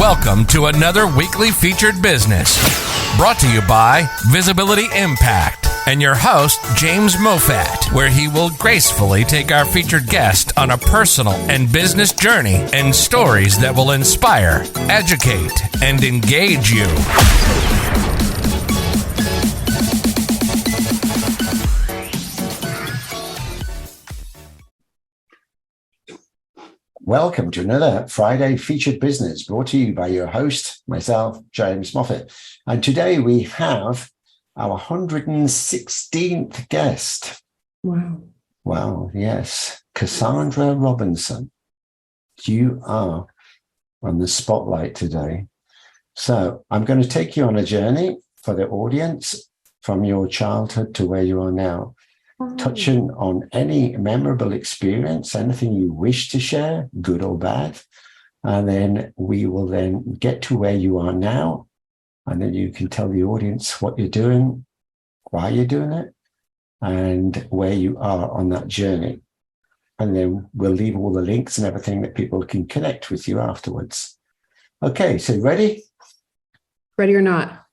Welcome to another weekly featured business brought to you by Visibility Impact and your host, James Moffat, where he will gracefully take our featured guest on a personal and business journey and stories that will inspire, educate, and engage you. Welcome to another Friday Featured Business brought to you by your host, myself, James Moffat. And today we have our 116th guest. Wow, yes. Cassandra Robinson. You are on the spotlight today. So I'm going to take you on a journey for the audience from your childhood to where you are now. Touching on any memorable experience, anything you wish to share, good or bad. And then we will then get to where you are now. And then you can tell the audience what you're doing, why you're doing it, and where you are on that journey. And then we'll leave all the links and everything that people can connect with you afterwards. Okay, so ready? Ready or not?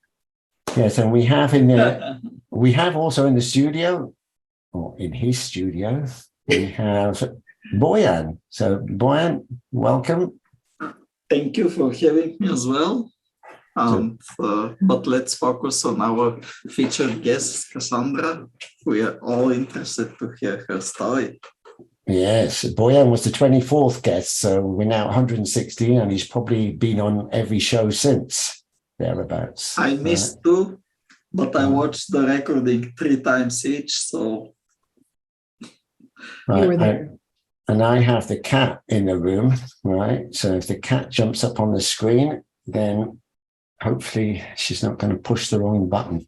Yes, and we have in there, we have also in the studio, or in his studio, we have Bojan. So Bojan, welcome. Thank you for having me as well. But let's focus on our featured guest, Cassandra. We are all interested to hear her story. Yes, Bojan was the 24th guest, so we're now 116, and he's probably been on every show since, thereabouts. I missed two, but I watched the recording 3 times each, so... You were there. And I have the cat in the room, right? So if the cat jumps up on the screen, then hopefully she's not going to push the wrong button,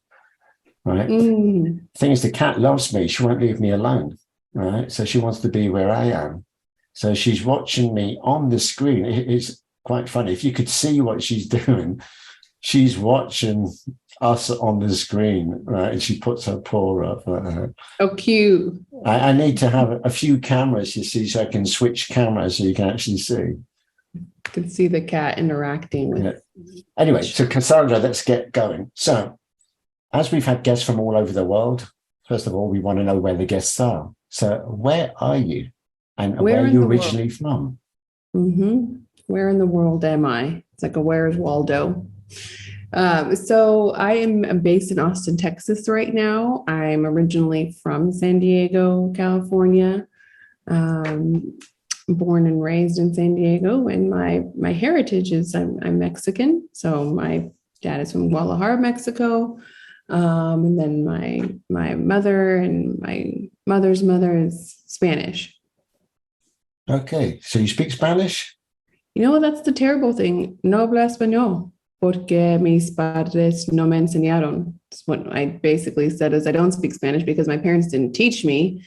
right? The thing is, the cat loves me. She won't leave me alone, right? So she wants to be where I am. So she's watching me on the screen. It's quite funny. If you could see what she's doing, she's watching us on the screen, right? And she puts her paw up. Oh, cute. I need to have a few cameras, you see, so I can switch cameras so you can actually see. You can see the cat interacting with. Yeah. Anyway, so Cassandra, let's get going. So, as we've had guests from all over the world, first of all, we want to know where the guests are. So, where are you, and where are you originally from? Where in the world am I? It's like a Where's Waldo? So I am based in Austin, Texas right now. I'm originally from San Diego, California, born and raised in San Diego. And my heritage is I'm Mexican. So my dad is from Guadalajara, Mexico. And then my mother and my mother's mother is Spanish. Okay. So you speak Spanish? You know, that's the terrible thing. No hablo español. Porque mis padres no me enseñaron. What I basically said is I don't speak Spanish because my parents didn't teach me,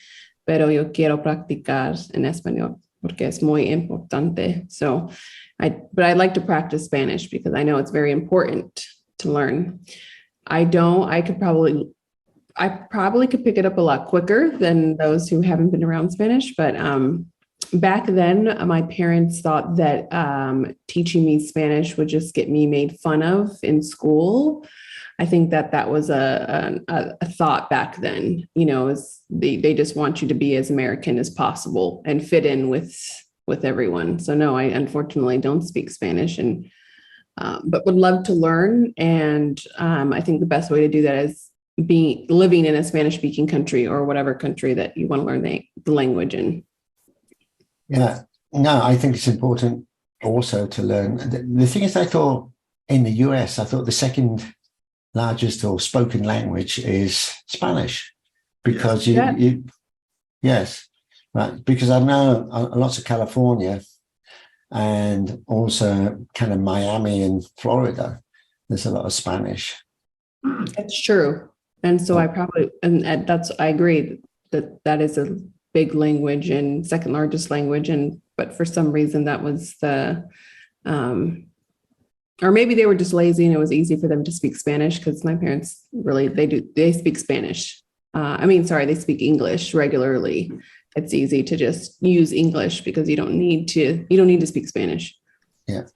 pero yo quiero practicar en español porque es muy importante. So but I like to practice Spanish because I know it's very important to learn. I probably could pick it up a lot quicker than those who haven't been around Spanish, but back then, my parents thought that teaching me Spanish would just get me made fun of in school. I think that was a thought back then. You know, they just want you to be as American as possible and fit in with everyone. So no, I unfortunately don't speak Spanish, and but would love to learn. And I think the best way to do that is living in a Spanish-speaking country or whatever country that you want to learn the language in. Yeah, no, I think it's important also to learn. The thing is, I thought in the US, I thought the second largest or spoken language is Spanish, because yes, right. Because I know lots of California and also kind of Miami and Florida, there's a lot of Spanish. That's true. And so I agree that is a big language and second largest language, but for some reason that was or maybe they were just lazy and it was easy for them to speak Spanish, because my parents they speak Spanish. They speak English regularly. It's easy to just use English because you don't need to speak Spanish. Yeah.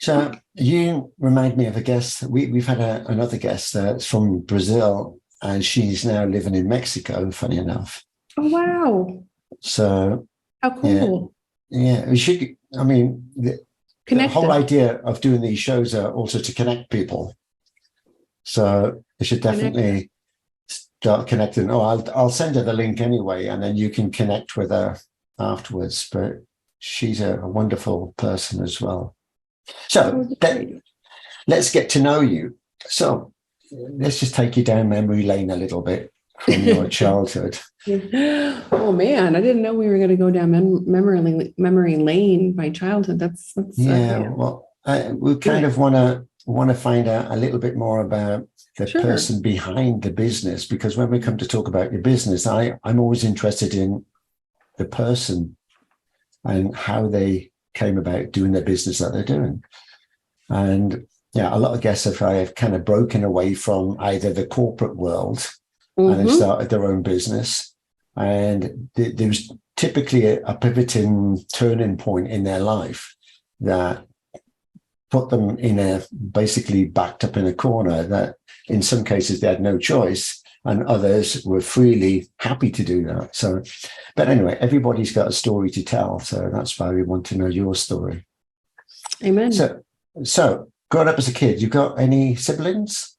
So you remind me of a guest. We've had another guest that's from Brazil, and she's now living in Mexico, funny enough. Oh, wow. So How cool. yeah, we should, I mean, the whole Us. idea of doing these shows are also to connect people. So we should definitely start connecting. Oh, I'll send her the link anyway, and then you can connect with her afterwards. But she's a wonderful person as well. So let's get to know you. So let's just take you down memory lane a little bit from your childhood. Oh man, I didn't know we were going to go down memory lane by childhood. That's yeah. Well, we kind of want to find out a little bit more about the person behind the business, because when we come to talk about your business, I'm always interested in the person and how they came about doing the business that they're doing. And yeah, a lot of guests have kind of broken away from either the corporate world and they started their own business. And there was typically a pivoting turning point in their life that put them basically backed up in a corner, that in some cases they had no choice and others were freely happy to do that. So, but anyway, everybody's got a story to tell. So that's why we want to know your story. Amen. So growing up as a kid, you got any siblings?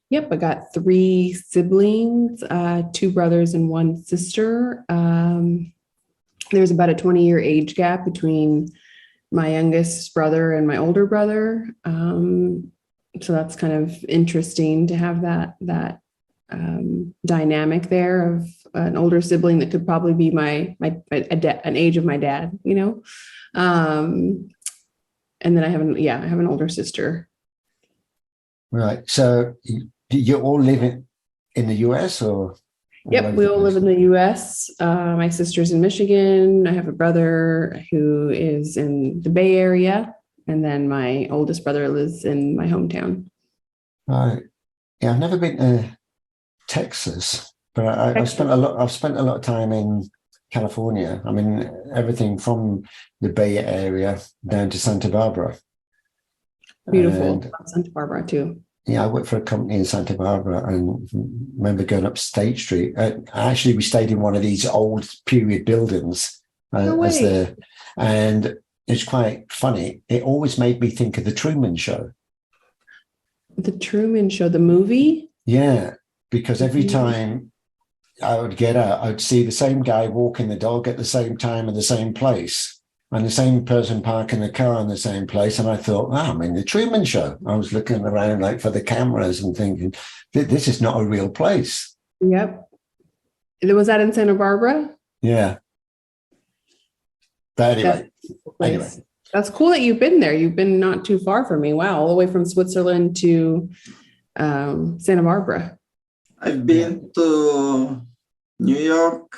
Yep, I got 3 siblings, 2 brothers and 1 sister. There's about a 20-year age gap between my youngest brother and my older brother. So that's kind of interesting to have that dynamic there of an older sibling that could probably be an age of my dad, you know. And then I have an older sister. Right. So you all live in the US or? Yep, we all live in the US. My sister's in Michigan. I have a brother who is in the Bay Area. And then my oldest brother lives in my hometown. Right. Yeah, I've never been to Texas, but I've spent a lot of time in California. I mean, everything from the Bay Area down to Santa Barbara. Beautiful. Santa Barbara too. Yeah, I worked for a company in Santa Barbara and remember going up State Street. Actually, we stayed in one of these old period buildings and it's quite funny. It always made me think of the Truman Show. The Truman Show, the movie? Yeah, because every time I would get out, I'd see the same guy walking the dog at the same time in the same place. And the same person parking the car in the same place. And I thought, I'm in the Truman Show. I was looking around like for the cameras and thinking, this is not a real place. Yep. Was that in Santa Barbara? Yeah. But anyway. That's cool that you've been there. You've been not too far from me. Wow. All the way from Switzerland to Santa Barbara. I've been to New York,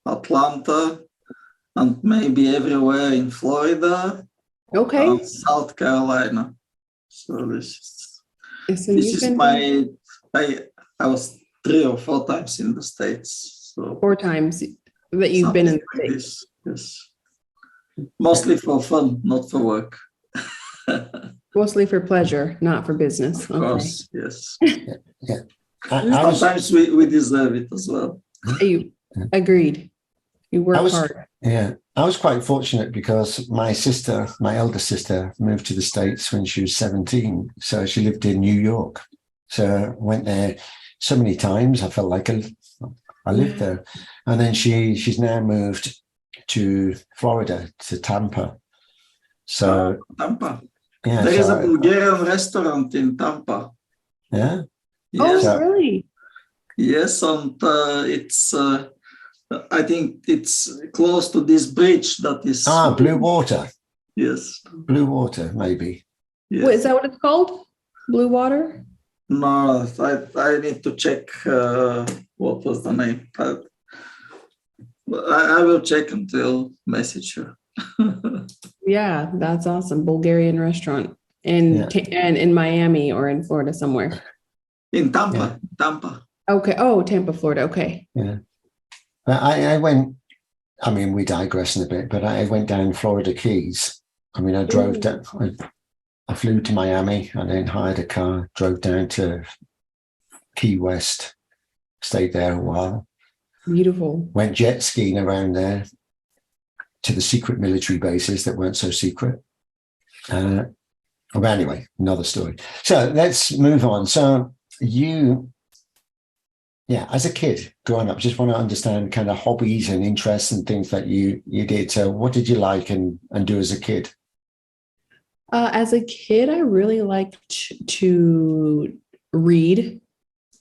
Atlanta, and maybe everywhere in Florida, and South Carolina. So this is I was 3 or 4 times in the States. So 4 times that you've been in the States. Yes. Mostly for fun, not for work. Mostly for pleasure, not for business. Of course, yes. Yeah. Sometimes we deserve it as well. You agreed. You work hard. Yeah, I was quite fortunate because my eldest sister, moved to the States when she was 17. So she lived in New York. So I went there so many times. I felt like I lived there. And then she's now moved to Florida, to Tampa. So Tampa. Yeah, there is a Bulgarian restaurant in Tampa. Yeah. Yes. Oh, really? Yes, and it's. I think it's close to this bridge that is... Blue Water. Yes. Blue Water, maybe. Yes. Wait, is that what it's called? Blue Water? No, I need to check what was the name. I will check and I'll message you. Yeah, that's awesome. Bulgarian restaurant and in Miami or in Florida somewhere. In Tampa. Tampa. Okay. Oh, Tampa, Florida. Okay. Yeah. I went, I mean, we digress in a bit, but I went down Florida Keys. I mean, I drove down, I flew to Miami and then hired a car, drove down to Key West, stayed there a while. Beautiful. Went jet skiing around there to the secret military bases that weren't so secret. But anyway, another story. So let's move on. So as a kid growing up, just want to understand kind of hobbies and interests and things that you did. So what did you like and do as a kid? As a kid, I really liked to read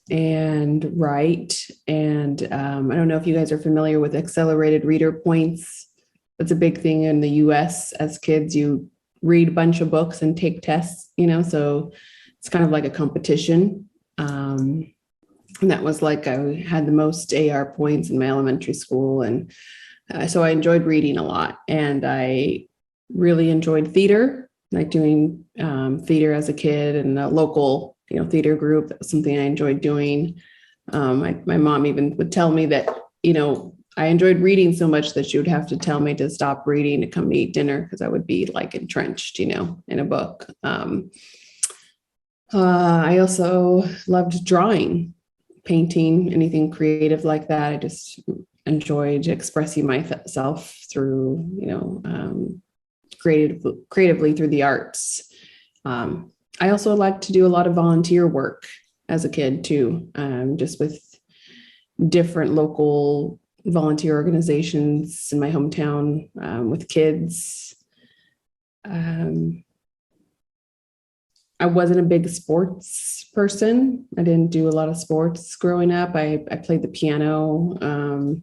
and write. And I don't know if you guys are familiar with accelerated reader points. That's a big thing in the US. As kids, you read a bunch of books and take tests, so it's kind of like a competition. And that was like, I had the most AR points in my elementary school. And so I enjoyed reading a lot, and I really enjoyed theater, like doing theater as a kid in a local, theater group. That was something I enjoyed doing. My mom even would tell me that, I enjoyed reading so much that she would have to tell me to stop reading to come eat dinner, because I would be like entrenched, in a book. I also loved drawing, painting, anything creative like that. I just enjoyed expressing myself through, creatively through the arts. I also liked to do a lot of volunteer work as a kid too, just with different local volunteer organizations in my hometown, with kids. I wasn't a big sports person. I didn't do a lot of sports growing up. I played the piano,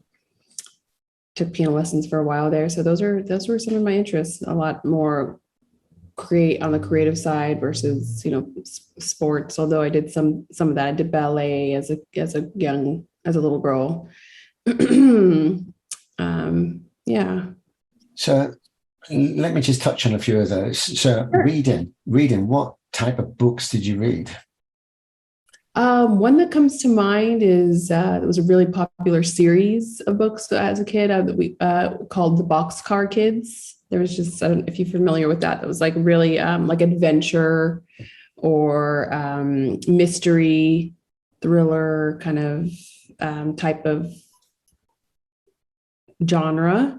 took piano lessons for a while there. So those were some of my interests, a lot more on the creative side versus, sports. Although I did some of that. I did ballet as a little girl. Yeah. So let me just touch on a few of those. So Sure. reading, what type of books did you read? One that comes to mind is it was a really popular series of books as a kid that we called the Boxcar Kids. There was just, I don't know if you're familiar with that. That was like really like adventure or mystery, thriller kind of type of genre.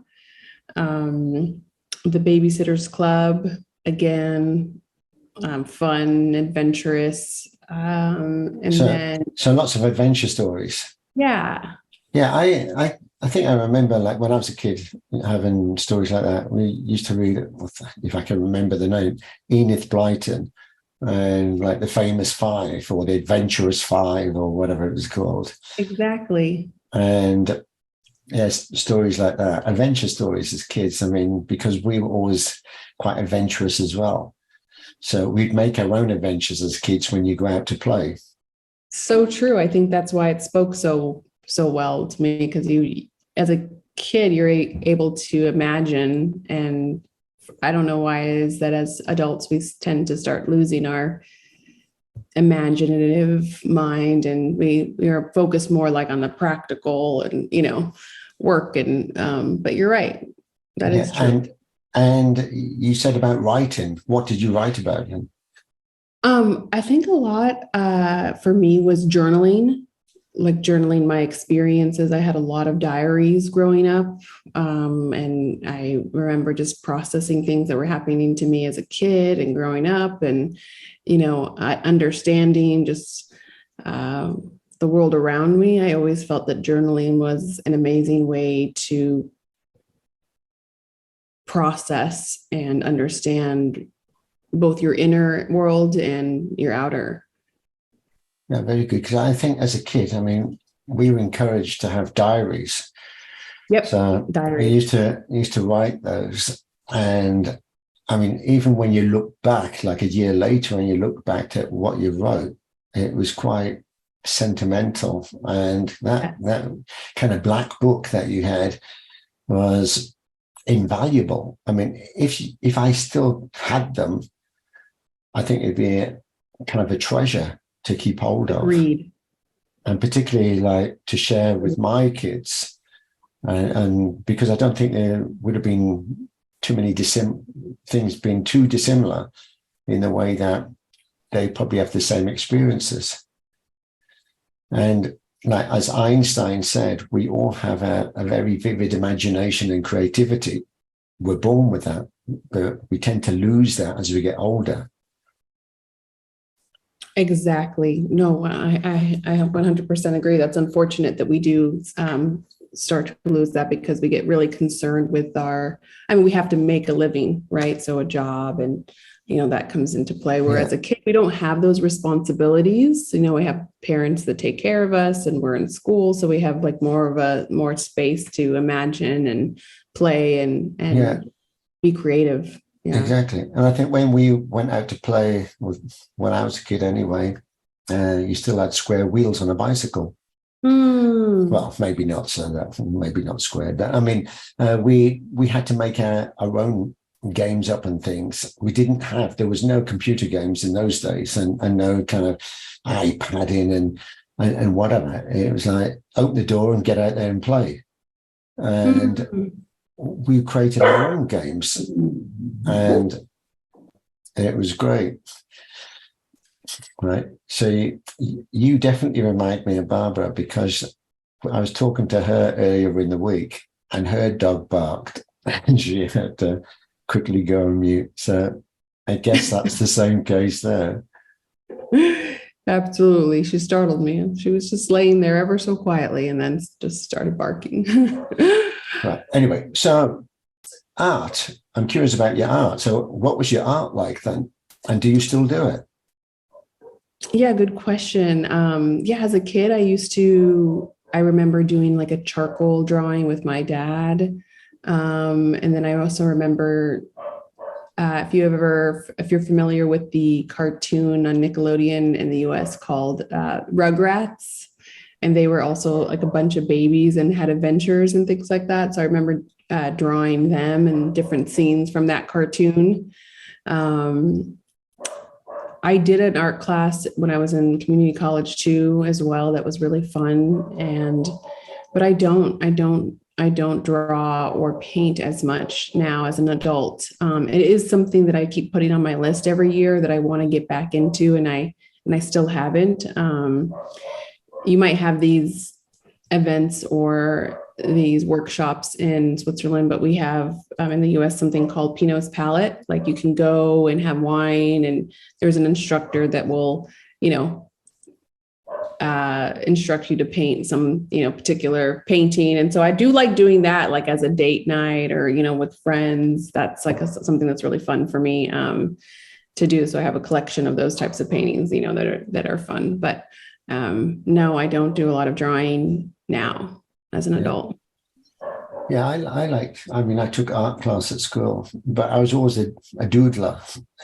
The Babysitter's Club, again, fun, adventurous. So lots of adventure stories. Yeah. Yeah, I think I remember, like, when I was a kid, having stories like that. We used to read, if I can remember the name, 𝗚𝗨𝗘𝗗 Blyton, and like the famous five or the adventurous five or whatever it was called. Exactly. And yes, stories like that, adventure stories as kids. I mean, because we were always quite adventurous as well. So we'd make our own adventures as kids when you go out to play. So true. I think that's why it spoke so well to me, because you, as a kid, you're able to imagine. And I don't know why it is that as adults, we tend to start losing our imaginative mind, and we are focused more like on the practical and, work. And, but you're right. That is true. And you said about writing. What did you write about? I think a lot for me was journaling, like journaling my experiences. I had a lot of diaries growing up, and I remember just processing things that were happening to me as a kid and growing up, and understanding just the world around me. I always felt that journaling was an amazing way to process and understand both your inner world and your outer. Yeah, very good. Because I think as a kid, I mean, we were encouraged to have diaries. Yep. So diaries. I used to write those. And I mean, even when you look back, like a year later, and you look back at what you wrote, it was quite sentimental. And that kind of black book that you had was invaluable. I mean, if I still had them, I think it'd be kind of a treasure to keep hold of. Agreed. And particularly like to share with my kids. And because I don't think there would have been too many things being too dissimilar in the way that they probably have the same experiences. And like as Einstein said, we all have a very vivid imagination and creativity. We're born with that, but we tend to lose that as we get older. Exactly. No, I 100% agree. That's unfortunate that we do start to lose that because we get really concerned with we have to make a living, right? So a job and, that comes into play. Whereas a kid, we don't have those responsibilities. We have parents that take care of us and we're in school. So we have like more space to imagine and play and be creative. Yeah. Exactly. And I think when we went out to play, when I was a kid anyway, you still had square wheels on a bicycle. Well, maybe not maybe not square. I mean, we had to make our own games up and things. There was no computer games in those days and no kind of iPadding and whatever. It was like, open the door and get out there and play. And we created our own games and it was great. Right. So you definitely remind me of Barbara, because I was talking to her earlier in the week and her dog barked and she had to quickly go on mute. So I guess that's the same case there. Absolutely. She startled me. She was just laying there ever so quietly and then just started barking. Right. Anyway, so art. I'm curious about your art. So what was your art like then? And do you still do it? Yeah, good question. As a kid, I remember doing like a charcoal drawing with my dad. And then I also remember, if you're familiar with the cartoon on Nickelodeon in the US called Rugrats, and they were also like a bunch of babies and had adventures and things like that. So I remember drawing them and different scenes from that cartoon. I did an art class when I was in community college too, as well. That was really fun. But I don't draw or paint as much now as an adult. It is something that I keep putting on my list every year that I want to get back into, and I still haven't. You might have these events or these workshops in Switzerland, but we have in the US something called 𝗙𝗏𝗄's palette. Like you can go and have wine, and there's an instructor that will, instruct you to paint some, particular painting. And so I do like doing that, like as a date night or, with friends. That's like something that's really fun for me to do. So I have a collection of those types of paintings, that are fun. But no, I don't do a lot of drawing now as an adult. Yeah, I took art class at school, but I was always a doodler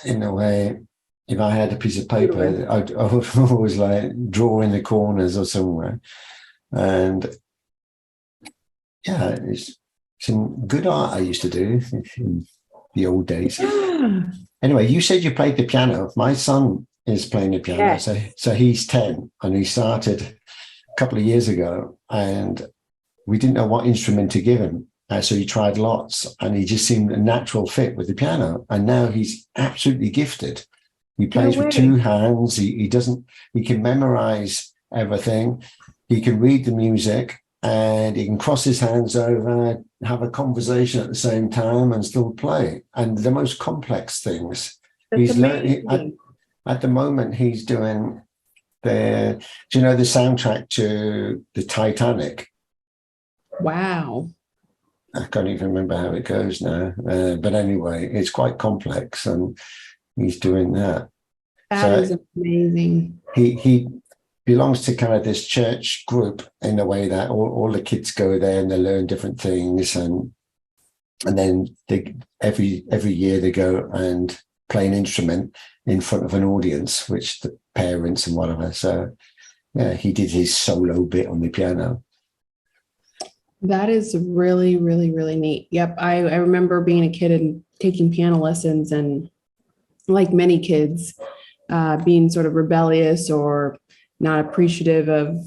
in a way. If I had a piece of paper, I would always like draw in the corners or somewhere. And yeah, it's some good art I used to do in the old days. Yeah. Anyway, you said you played the piano. My son is playing the piano. Yes. So he's 10 and he started a couple of years ago, and we didn't know what instrument to give him. So he tried lots and he just seemed a natural fit with the piano. And now he's absolutely gifted. He plays with two hands. He can memorize everything. He can read the music and he can cross his hands over, have a conversation at the same time and still play. And the most complex things. He's learning. At the moment, he's doing the soundtrack to the Titanic. Wow. I can't even remember how it goes now. But anyway, it's quite complex and he's doing that. That is amazing. He belongs to kind of this church group in a way that all the kids go there and they learn different things. And then every year they go and play an instrument in front of an audience, which the parents and whatever. So yeah, he did his solo bit on the piano. That is really, really, really neat. Yep. I remember being a kid and taking piano lessons, and like many kids, being sort of rebellious or not appreciative of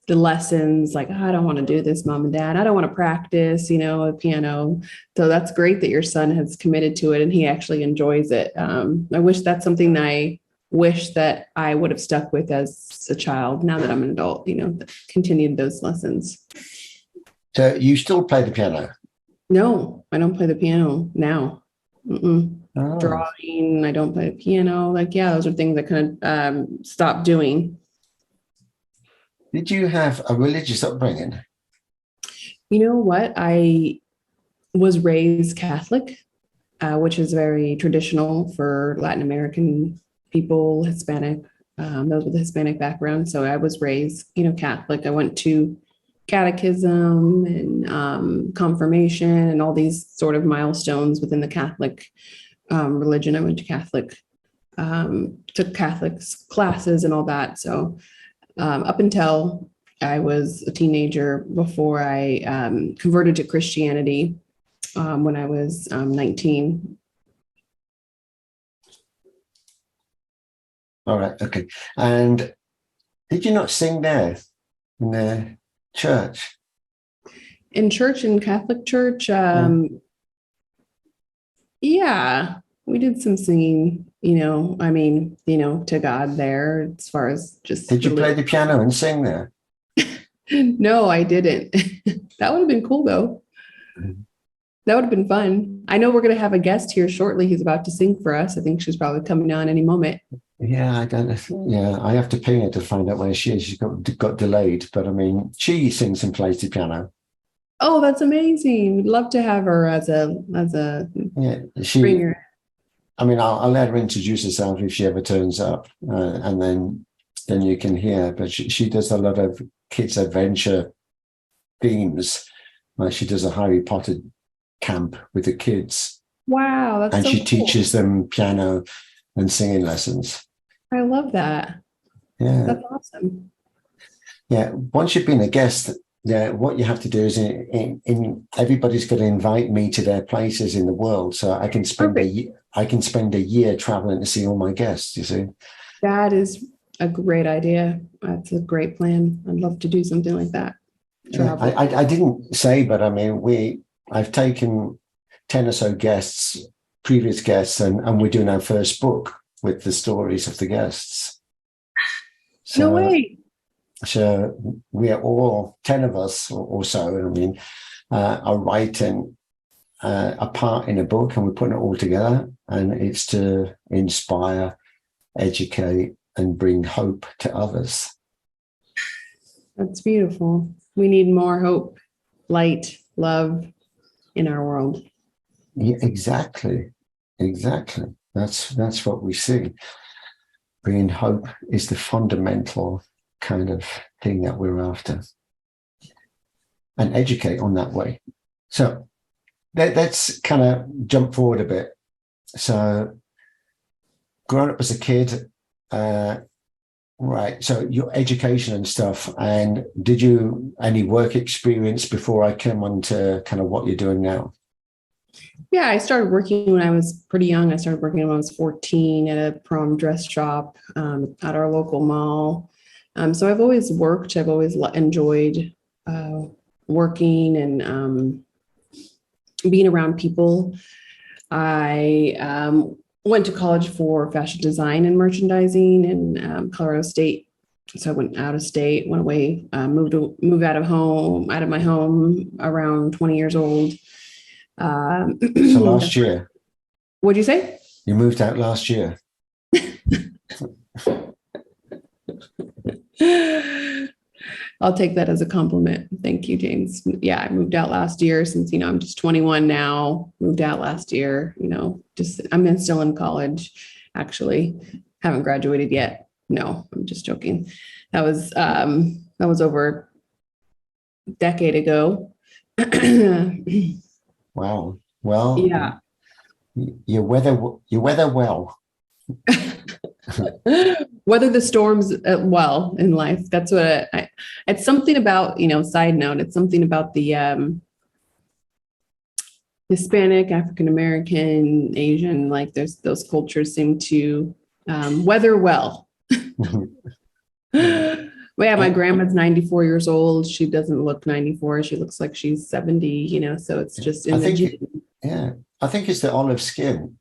the lessons, like, I don't want to do this, mom and dad. I don't want to practice, a piano. So that's great that your son has committed to it and he actually enjoys it. I wish that's something that I wish that I would have stuck with as a child. Now that I'm an adult, continued those lessons. So you still play the piano? No, I don't play the piano now. Oh. Drawing, I don't play the piano. Those are things I kind of stopped doing. Did you have a religious upbringing? You know what? I was raised Catholic, which is very traditional for Latin American people, Hispanic, those with a Hispanic background. So I was raised, Catholic. I went to catechism and confirmation and all these sort of milestones within the Catholic religion. I went to Catholic, took Catholic classes and all that. So up until I was a teenager, before I converted to Christianity when I was 19. All right. Okay. And did you not sing there in the church? In church, in Catholic church, yeah, we did some singing, to God there, as far as just. Did you play the piano and sing there? No, I didn't. That would have been cool, though. That would have been fun. I know we're going to have a guest here shortly. He's about to sing for us. I think she's probably coming on any moment. Yeah, I don't know. Yeah, I have to ping her to find out where she is. She got delayed, but she sings and plays the piano. Oh, that's amazing. We'd love to have her as a singer. I'll let her introduce herself if she ever turns up, and then you can hear. But she does a lot of kids' adventure themes. Like she does a Harry Potter camp with the kids. Wow, that's and so she cool. Teaches them piano and singing lessons. I love that. Yeah, that's awesome. Yeah, once you've been a guest, what you have to do is everybody's going to invite me to their places in the world, so I can spend a year traveling to see all my guests. You see, that is a great idea. That's a great plan. I'd love to do something like that. Travel. I didn't say, but I've taken 10 or so guests, previous guests, and we're doing our first book with the stories of the guests. So, no way. So we are all 10 of us or so. Are writing a part in a book, and we're putting it all together. And it's to inspire, educate, and bring hope to others. That's beautiful. We need more hope, light, love in our world. Yeah, exactly. That's what we see. Bringing hope is the fundamental kind of thing that we're after, and educate on that way. So let's kind of jump forward a bit. So growing up as a kid, right, so your education and stuff, and did you any work experience before I came on to kind of what you're doing now? Yeah, I started working when I was pretty young. I started working when I was 14 at a prom dress shop at our local mall. So I've always worked. I've always enjoyed working and being around people. I went to college for fashion design and merchandising in Colorado State. So I went out of state, went away, moved out of my home around 20 years old. So last year. What'd you say? You moved out last year. I'll take that as a compliment. Thank you, James. Yeah, I moved out last year since, I'm just 21 now, moved out last year, I'm still in college, actually. Haven't graduated yet. No, I'm just joking. That was over a decade ago. Wow. Well, yeah. You weather well. Weather the storms well in life. That's what it's something about, side note, it's something about the Hispanic, African-American, Asian, like those cultures seem to weather well. Well, yeah, my grandma's 94 years old. She doesn't look 94. She looks like she's 70, so it's just in the gene. Yeah, I think it's the olive skin.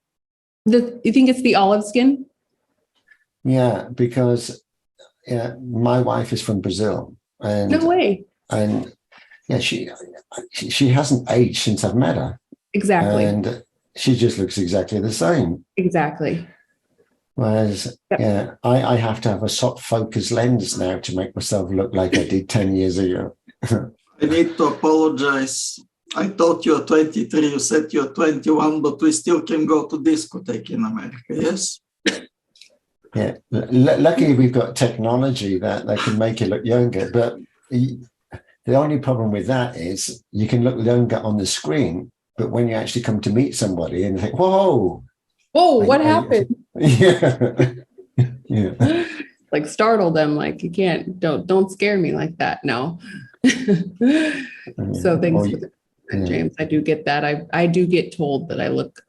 You think it's the olive skin? Yeah, because my wife is from Brazil, and No way. And yeah, she hasn't aged since I've met her. Exactly. And she just looks exactly the same. Exactly. Whereas, I have to have a soft focus lens now to make myself look like I did 10 years ago. I need to apologize. I thought you're 23, you said you're 21, but we still can go to discotheque in America, yes? Yeah, luckily we've got technology that can make you look younger, but the only problem with that is you can look younger on the screen, but when you actually come to meet somebody and think, whoa, what happened? Yeah. Yeah. Like startle them, like you can't, don't scare me like that. No. So thanks for that, James. I do get that. I do get told that I look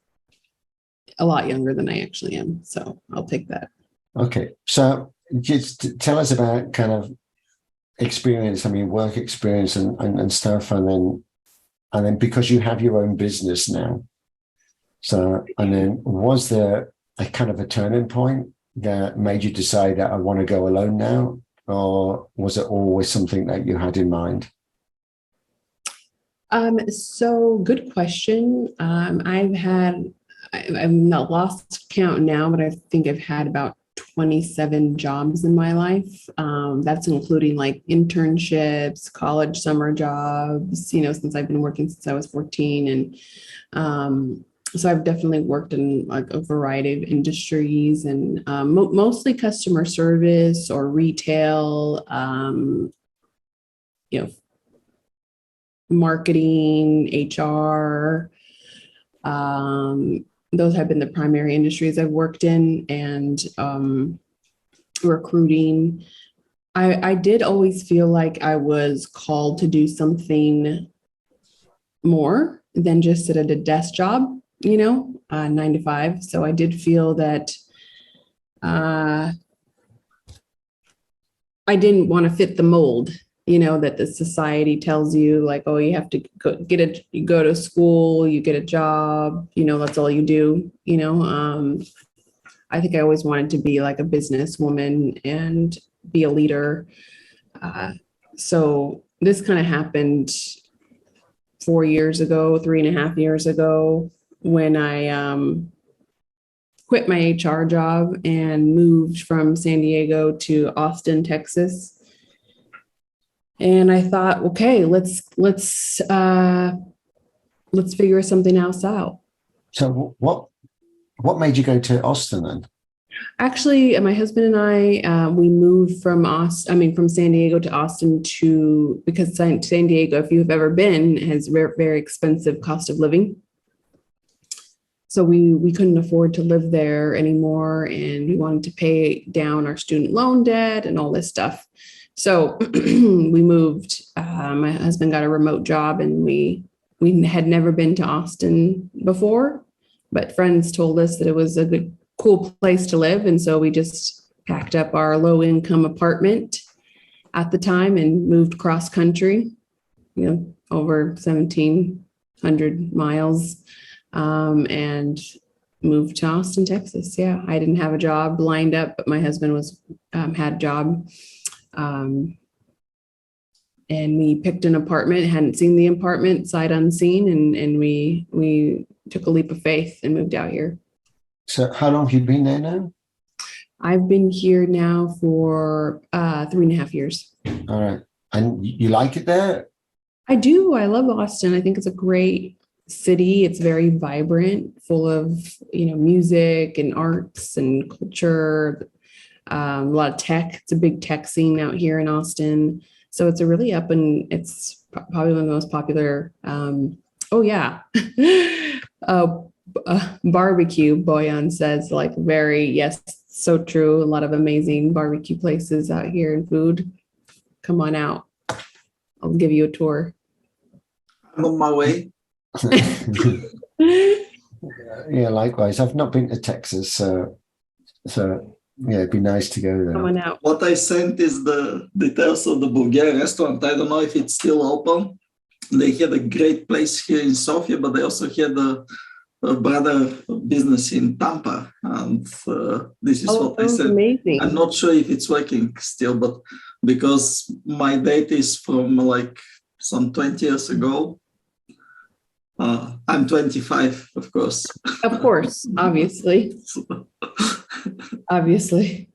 a lot younger than I actually am. So I'll take that. Okay. So just tell us about kind of experience, work experience and stuff. And then because you have your own business now. So, and then was there a kind of a turning point that made you decide that I want to go alone now? Or was it always something that you had in mind? So good question. I've not lost count now, but I think I've had about 27 jobs in my life. That's including like internships, college summer jobs, since I've been working since I was 14. And so I've definitely worked in like a variety of industries and mostly customer service or retail, marketing, HR. Those have been the primary industries I've worked in, and recruiting. I did always feel like I was called to do something more than just sit at a desk job, 9 to 5. So I did feel that I didn't want to fit the mold, that the society tells you like, oh, you have to you go to school, you get a job, that's all you do, I think I always wanted to be like a businesswoman and be a leader. So this kind of happened 4 years ago, 3.5 years ago, when I quit my HR job and moved from San Diego to Austin, Texas. And I thought, okay, let's figure something else out. So what made you go to Austin then? Actually, my husband and I, we moved from San Diego to Austin because San Diego, if you've ever been, has very, very expensive cost of living. So we couldn't afford to live there anymore, and we wanted to pay down our student loan debt and all this stuff. So we moved. My husband got a remote job, and we had never been to Austin before, but friends told us that it was a cool place to live, and so we just packed up our low-income apartment at the time and moved cross country, over 1,700 miles. And moved to Austin, Texas. Yeah, I didn't have a job lined up, but my husband had a job. And we picked an apartment, hadn't seen the apartment sight unseen, and we took a leap of faith and moved out here. So how long have you been there now? I've been here now for 3.5 years. All right. And you like it there? I do. I love Austin. I think it's a great city. It's very vibrant, full of music and arts and culture. A lot of tech. It's a big tech scene out here in Austin. So it's it's probably one of the most popular. Barbecue, Boyan says, like, yes, so true. A lot of amazing barbecue places out here and food. Come on out. I'll give you a tour. I'm on my way. Yeah, likewise. I've not been to Texas, so Yeah, it'd be nice to go there. Coming out. What I sent is the details of the Bulgarian restaurant. I don't know if it's still open. They had a great place here in Sofia, but they also had a brother business in Tampa. And this is what I said. Amazing. I'm not sure if it's working still, but because my date is from like some 20 years ago. I'm 25, of course. Of course, obviously. Obviously.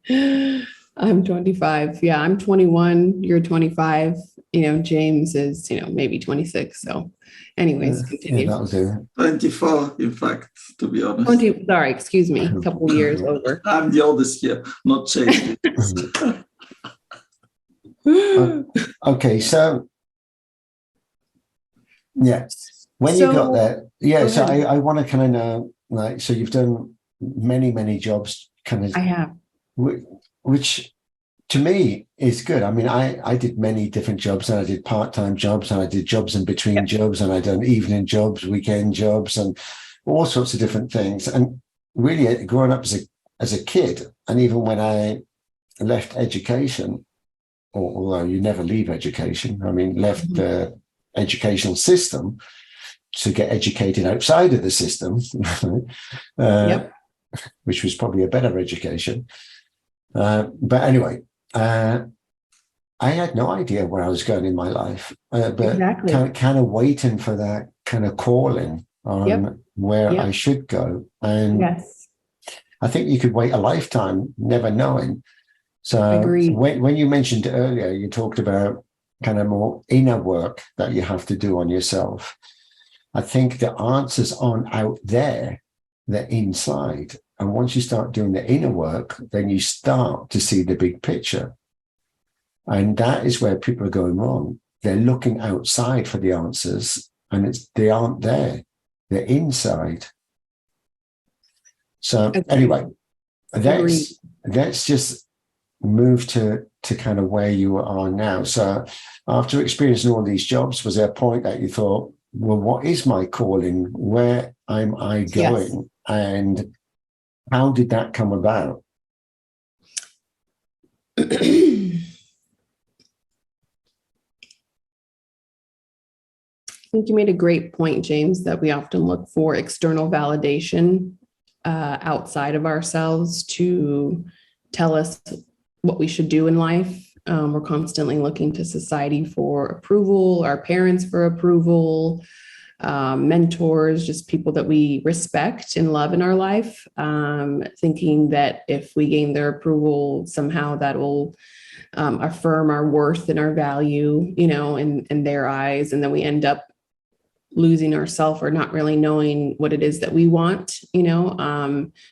I'm 25. Yeah, I'm 21. You're 25. James is, maybe 26. So anyways, continue. Yeah, that'll do. 24, in fact, to be honest. 20, sorry, excuse me. A couple of years over. I'm the oldest here, not changed. Okay, so yeah. When you got there, so I want to kind of know, like, so you've done many, many jobs, kind of. I have. Which to me is good. I mean, I did many different jobs, and I did part-time jobs, and I did jobs in between jobs, and I done evening jobs, weekend jobs, and all sorts of different things. And really, growing up as a kid, and even when I left education, although you never leave education, I mean, left the educational system to get educated outside of the system, which was probably a better education. But anyway, I had no idea where I was going in my life, but kind of waiting for that kind of calling on where I should go. And I think you could wait a lifetime never knowing. So when you mentioned earlier, you talked about kind of more inner work that you have to do on yourself. I think the answers aren't out there, they're inside. And once you start doing the inner work, then you start to see the big picture. And that is where people are going wrong. They're looking outside for the answers, and they aren't there. They're inside. So anyway, let's just move to kind of where you are now. So after experiencing all these jobs, was there a point that you thought, well, what is my calling? Where am I going? And how did that come about? I think you made a great point, James, that we often look for external validation outside of ourselves to tell us what we should do in life. We're constantly looking to society for approval, our parents for approval, mentors, just people that we respect and love in our life, thinking that if we gain their approval, somehow that will affirm our worth and our value, in their eyes. And then we end up losing ourselves or not really knowing what it is that we want,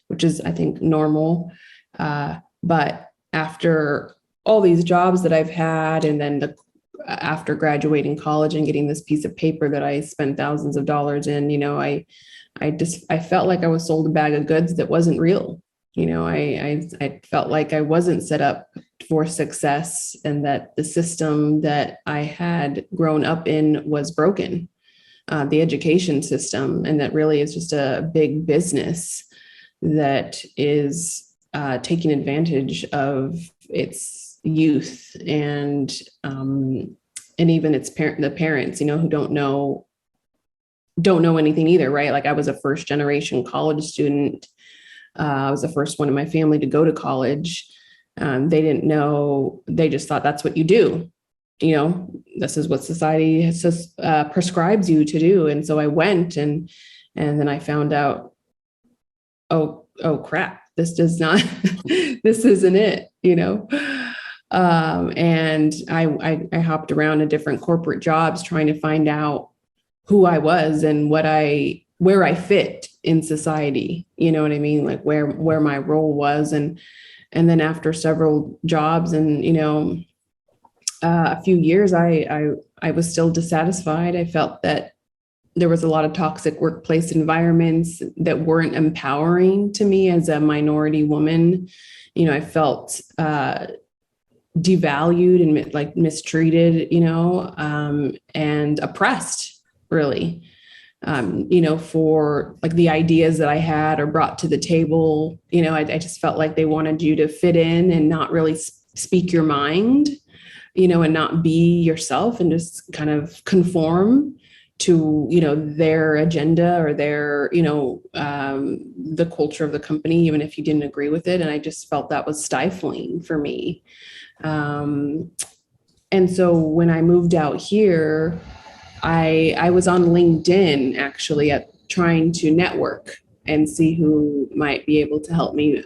which is, I think, normal. But after all these jobs that I've had, and then after graduating college and getting this piece of paper that I spent thousands of dollars in, I felt like I was sold a bag of goods that wasn't real. I felt like I wasn't set up for success, and that the system that I had grown up in was broken, the education system, and that really is just a big business that is taking advantage of its youth and even its the parents, who don't know anything either, right? Like I was a first generation college student. I was the first one in my family to go to college. They didn't know, they just thought that's what you do. This is what society prescribes you to do. And so I went and then I found out, oh crap, this does not, this isn't it, and I hopped around to different corporate jobs trying to find out who I was and where I fit in society. You know what I mean? Like where my role was. And then after several jobs and, a few years, I was still dissatisfied. I felt that there was a lot of toxic workplace environments that weren't empowering to me as a minority woman. I felt devalued and like mistreated, and oppressed, really. for like the ideas that I had or brought to the table. I just felt like they wanted you to fit in and not really speak your mind, and not be yourself and just kind of conform to, their agenda or their, the culture of the company, even if you didn't agree with it. And I just felt that was stifling for me. And so when I moved out here, I was on LinkedIn actually trying to network and see who might be able to help me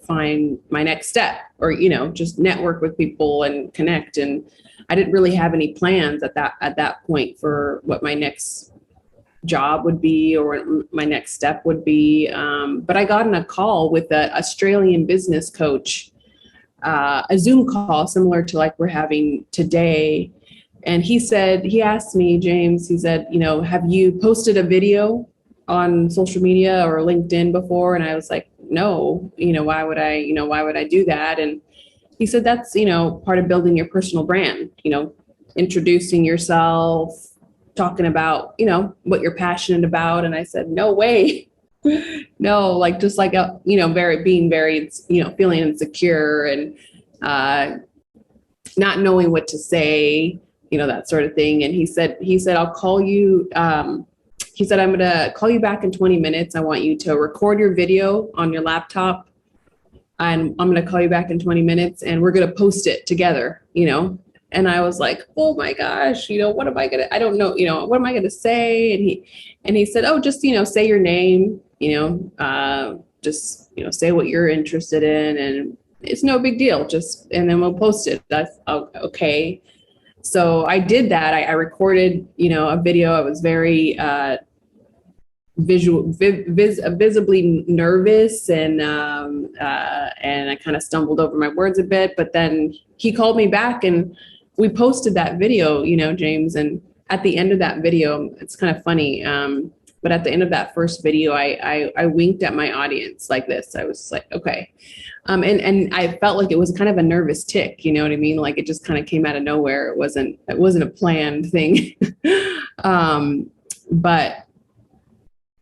find my next step, or, just network with people and connect. And I didn't really have any plans at that point for what my next job would be or what my next step would be. But I got in a call with an Australian business coach, a Zoom call similar to like we're having today. And he asked me, James, he said, have you posted a video on social media or LinkedIn before? And I was like, no, why would I do that? And he said, that's, part of building your personal brand, introducing yourself, talking about, what you're passionate about. And I said, no way. No, like, just like, being very, feeling insecure and not knowing what to say, that sort of thing. And he said, I'll call you. He said, I'm going to call you back in 20 minutes. I want you to record your video on your laptop, and I'm going to call you back in 20 minutes and we're going to post it together, And I was like, oh my gosh, what am I going to, I don't know, what am I going to say? And he said, oh, just, say your name, just, say what you're interested in, and it's no big deal. And then we'll post it. That's okay. So I did that. I recorded, a video. I was very visibly nervous, and I kind of stumbled over my words a bit. But then he called me back, and we posted that video, James. And at the end of that video, it's kind of funny. But at the end of that first video, I winked at my audience like this. I was like, okay. And I felt like it was kind of a nervous tick, you know what I mean? Like it just kind of came out of nowhere. It wasn't a planned thing. But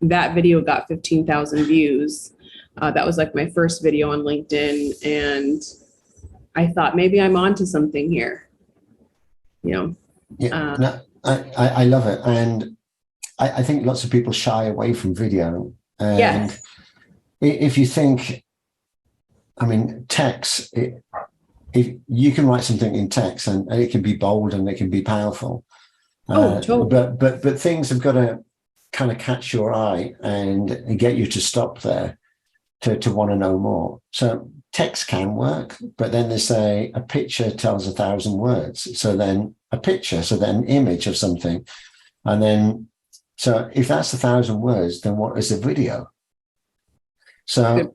that video got 15,000 views. That was like my first video on LinkedIn. And I thought maybe I'm onto something here, Yeah, no, I love it. And I think lots of people shy away from video. And yes. If you think, text, if you can write something in text and it can be bold and it can be powerful. Totally. But things have got to kind of catch your eye and get you to stop there to want to know more. So text can work, but then they say a picture tells 1,000 words. So then a picture, so then an image of something. And then, so if that's 1,000 words, then what is a video? So,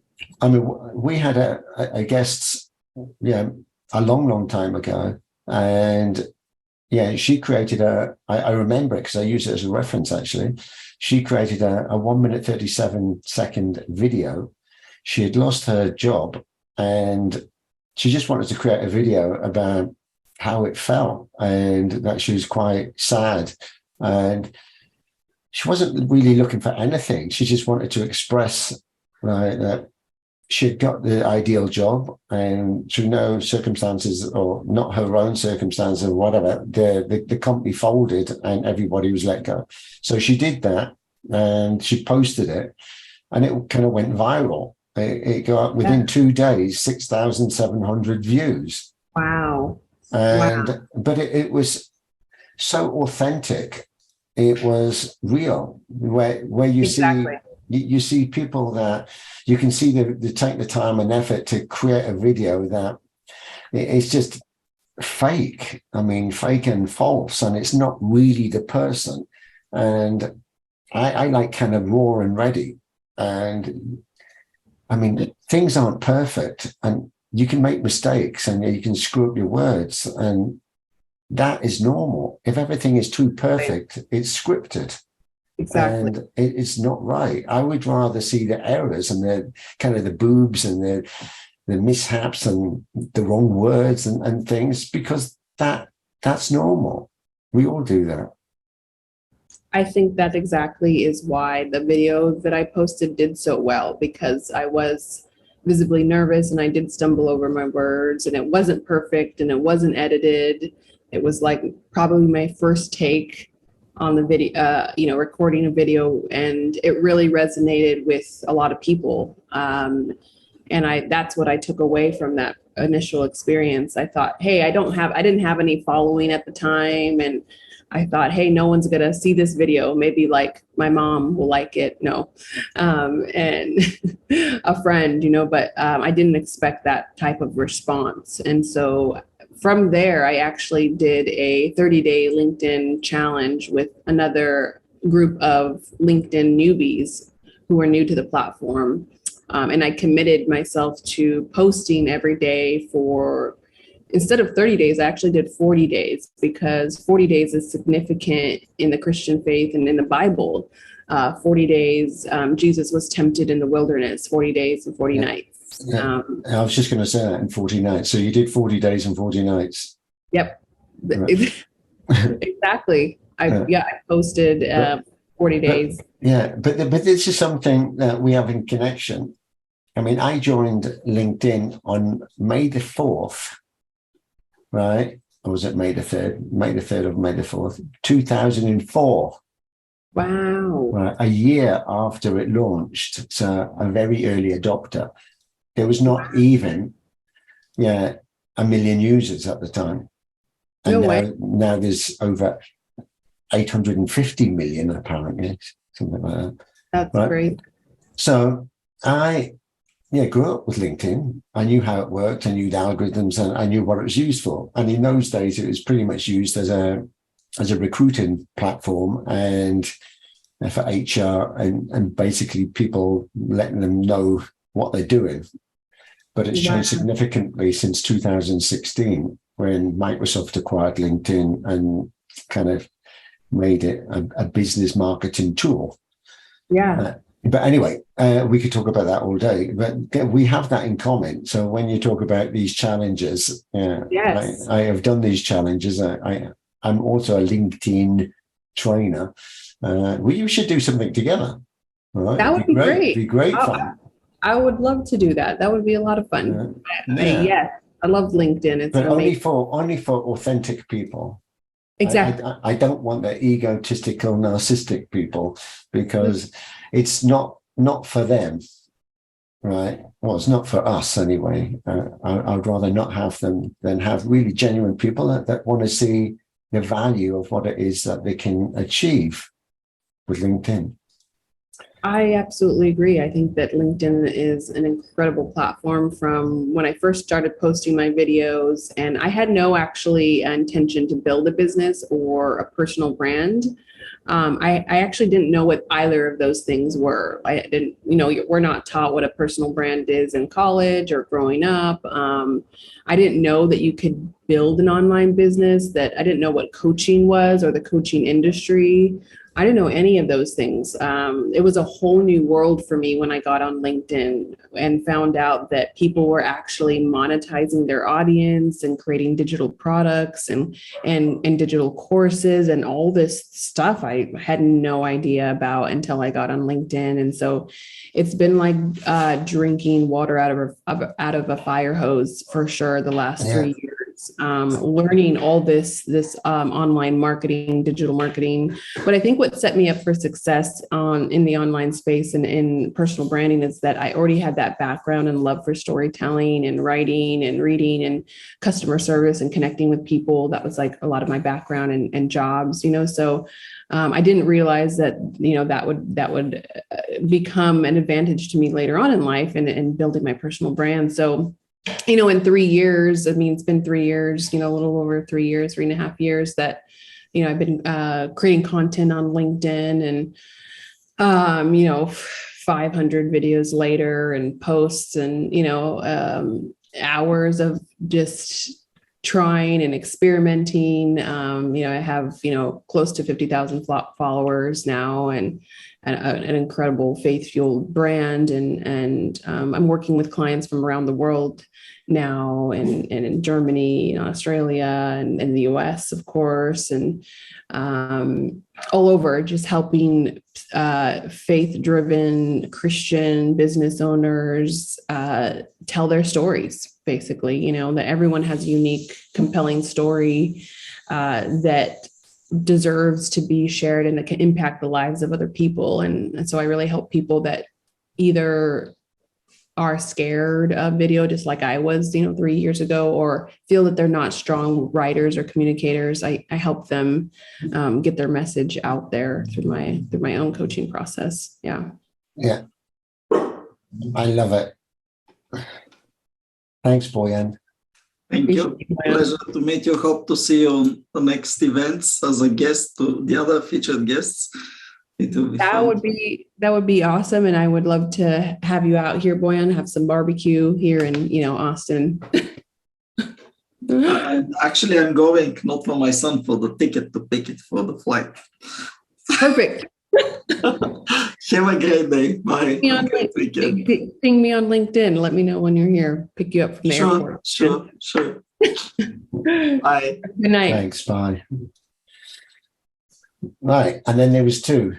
we had a guest, a long time ago, and she created I remember it because I use it as a reference actually. She created a 1 minute, 37-second video. She had lost her job and she just wanted to create a video about how it felt and that she was quite sad. And she wasn't really looking for anything. She just wanted to express that she'd got the ideal job and through no circumstances or not her own circumstances or whatever, the company folded and everybody was let go. So she did that and she posted it and it kind of went viral. It got within 2 days, 6,700 views. Wow. But it was so authentic. It was real where you exactly. You see people that you can see they take the time and effort to create a video that it's just fake. Fake and false, and it's not really the person. And I like kind of raw and ready. And things aren't perfect, and you can make mistakes, and you can screw up your words, and that is normal. If everything is too perfect, it's scripted. Exactly. And it's not right. I would rather see the errors and the kind of the boobs and the mishaps and the wrong words and things, because that's normal. We all do that. I think that exactly is why the video that I posted did so well, because I was visibly nervous and I did stumble over my words, and it wasn't perfect and it wasn't edited. It was like probably my first take on the video, recording a video, and it really resonated with a lot of people. And that's what I took away from that initial experience. I thought, hey, I didn't have any following at the time. And I thought, hey, no one's going to see this video. Maybe like my mom will like it. No. And a friend, but I didn't expect that type of response. And so from there, I actually did a 30-day LinkedIn challenge with another group of LinkedIn newbies who were new to the platform. And I committed myself to posting every day for, instead of 30 days, I actually did 40 days, because 40 days is significant in the Christian faith and in the Bible. 40 days, Jesus was tempted in the wilderness, 40 days and 40 nights. Yeah. I was just going to say that, in 40 nights. So you did 40 days and 40 nights. Yep. Right. Exactly. I posted 40 days. But this is something that we have in connection. I mean, I joined LinkedIn on May the 4th, right? Or was it May the 3rd? May the 3rd or May the 4th, 2004. Wow. Right, a year after it launched. So a very early adopter. There was not even, a million users at the time. And now there's over 850 million, apparently, something like that. That's right? Great. So I grew up with LinkedIn. I knew how it worked. I knew the algorithms, and I knew what it was used for. And in those days, it was pretty much used as a recruiting platform and for HR and basically people letting them know what they're doing. But it's changed significantly since 2016, when Microsoft acquired LinkedIn and kind of made it a business marketing tool. Yeah. But anyway, we could talk about that all day, but we have that in common. So when you talk about these challenges, yes. I have done these challenges. I'm also a LinkedIn trainer. You should do something together. Right? That would be great. It'd be great fun. I would love to do that. That would be a lot of fun. I love LinkedIn. It's only for authentic people. Exactly. I don't want the egotistical, narcissistic people, because it's not for them, right? Well, it's not for us anyway. I'd rather not have them than have really genuine people that want to see the value of what it is that they can achieve with LinkedIn. I absolutely agree. I think that LinkedIn is an incredible platform. From when I first started posting my videos, and I had no actually intention to build a business or a personal brand. I actually didn't know what either of those things were. I didn't, we're not taught what a personal brand is in college or growing up. I didn't know that you could build an online business, that I didn't know what coaching was or the coaching industry. I didn't know any of those things. It was a whole new world for me when I got on LinkedIn and found out that people were actually monetizing their audience and creating digital products and digital courses and all this stuff I had no idea about until I got on LinkedIn. And so it's been like drinking water out of a fire hose for sure the last 3 years. Learning all this online marketing, digital marketing. But I think what set me up for success in the online space and in personal branding is that I already had that background and love for storytelling and writing and reading and customer service and connecting with people. That was like a lot of my background and jobs, So I didn't realize that, that would become an advantage to me later on in life and building my personal brand. So in 3 years, it's been 3 years, a little over 3 years, 3.5 years that, I've been creating content on LinkedIn and, 500 videos later and posts and, hours of just trying and experimenting. I have, close to 50,000 followers now and an incredible faith-fueled brand. And I'm working with clients from around the world now, and in Germany, and Australia, and in the US, of course, and all over, just helping faith-driven Christian business owners tell their stories, basically, you know, that everyone has a unique, compelling story that deserves to be shared and that can impact the lives of other people. And so I really help people that either are scared of video, just like I was, you know, 3 years ago, or feel that they're not strong writers or communicators. I help them get their message out there through my own coaching process. Yeah. Yeah. I love it. Thanks, Boyan. Thank you. Pleasure to meet you. Hope to see you on the next events as a guest to the other featured guests. It will be fun. That would be awesome. And I would love to have you out here, Boyan, have some barbecue here in, you know, Austin. Actually, I'm going, not for my son, for the ticket to pick it for the flight. Perfect. Have a great day. Bye. Ping me on LinkedIn. Let me know when you're here. Pick you up from the airport. Sure. Bye. Good night. Thanks. Bye. Right. And then there was two.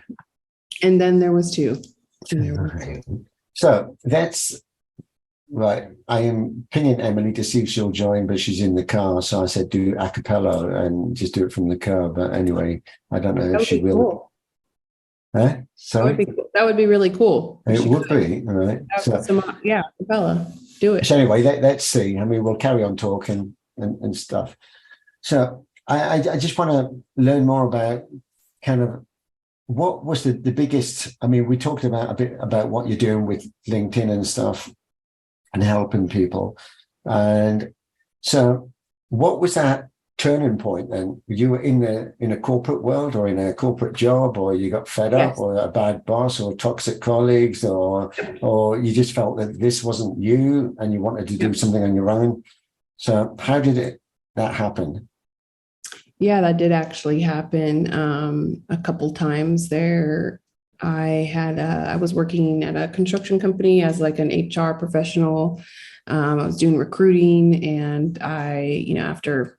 And then there was two. So that's right. I am pinging Emily to see if she'll join, but she's in the car. So I said, do a cappella and just do it from the car. But anyway, I don't know if she will. Cool. Huh? Sorry? That would be really cool. It would be, all right. Yeah, cappella. Do it. So anyway, let's see. I mean, we'll carry on talking and stuff. So I just want to learn more about kind of what was the biggest. I mean, we talked about a bit about what you're doing with LinkedIn and stuff and helping people. And so what was that turning point then? You were in a corporate world or in a corporate job, or you got fed up, or a bad boss, or toxic colleagues, or you just felt that this wasn't you and you wanted to do something on your own. So how did that happen? Yeah, that did actually happen a couple times there. I was working at a construction company as like an HR professional. I was doing recruiting, and after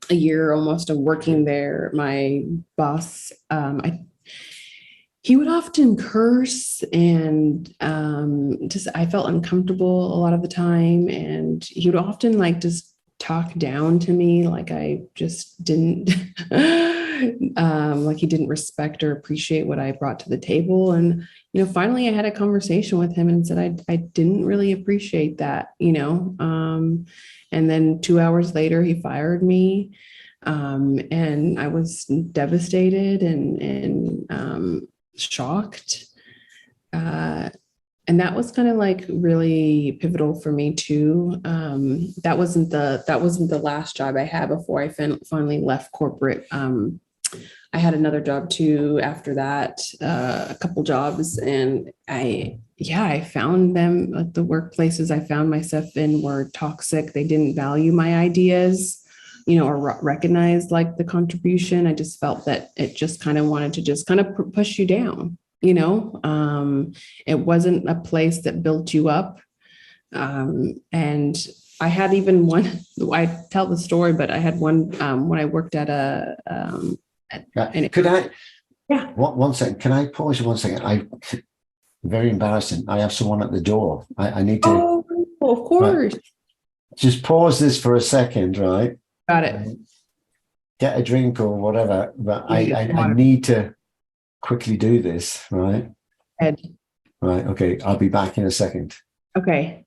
a year almost of working there, my boss, he would often curse, and I felt uncomfortable a lot of the time, and he would often just talk down to me, like I just didn't like he didn't respect or appreciate what I brought to the table. And finally I had a conversation with him and said I didn't really appreciate that, and then 2 hours later he fired me, and I was devastated and shocked. And that was kind of like really pivotal for me too. That wasn't the last job I had before I finally left corporate. I had another job too after that, a couple jobs, and I found them, like the workplaces I found myself in were toxic. They didn't value my ideas, or recognize like the contribution. I just felt that it just kind of wanted to just kind of push you down. It wasn't a place that built you up. And I had even one, I tell the story, but I had one when I worked at could I? Yeah. One second. Can I pause you 1 second? Very embarrassing. I have someone at the door. I need to. Oh, of course. Right. Just pause this for a second, right? Got it. Get a drink or whatever, but I need to quickly do this, right? Ed. Right. Okay. I'll be back in a second. Okay.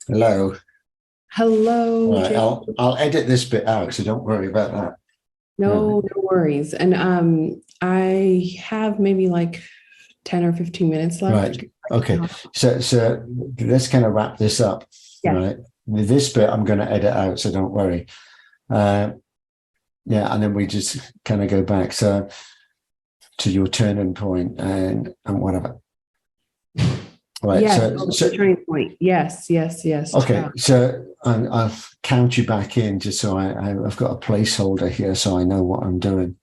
Hello. Hello, Right. James. I'll edit this bit out, so don't worry about that. No worries. And I have maybe like 10 or 15 minutes left. Right. Okay. So let's kind of wrap this up. Yeah. Right. This bit I'm going to edit out, so don't worry. Yeah, and then we just kind of go back to your turning point and whatever. Right. Yes, So turning point. Yes. okay. So I'll count you back in just so I've got a placeholder here so I know what I'm doing.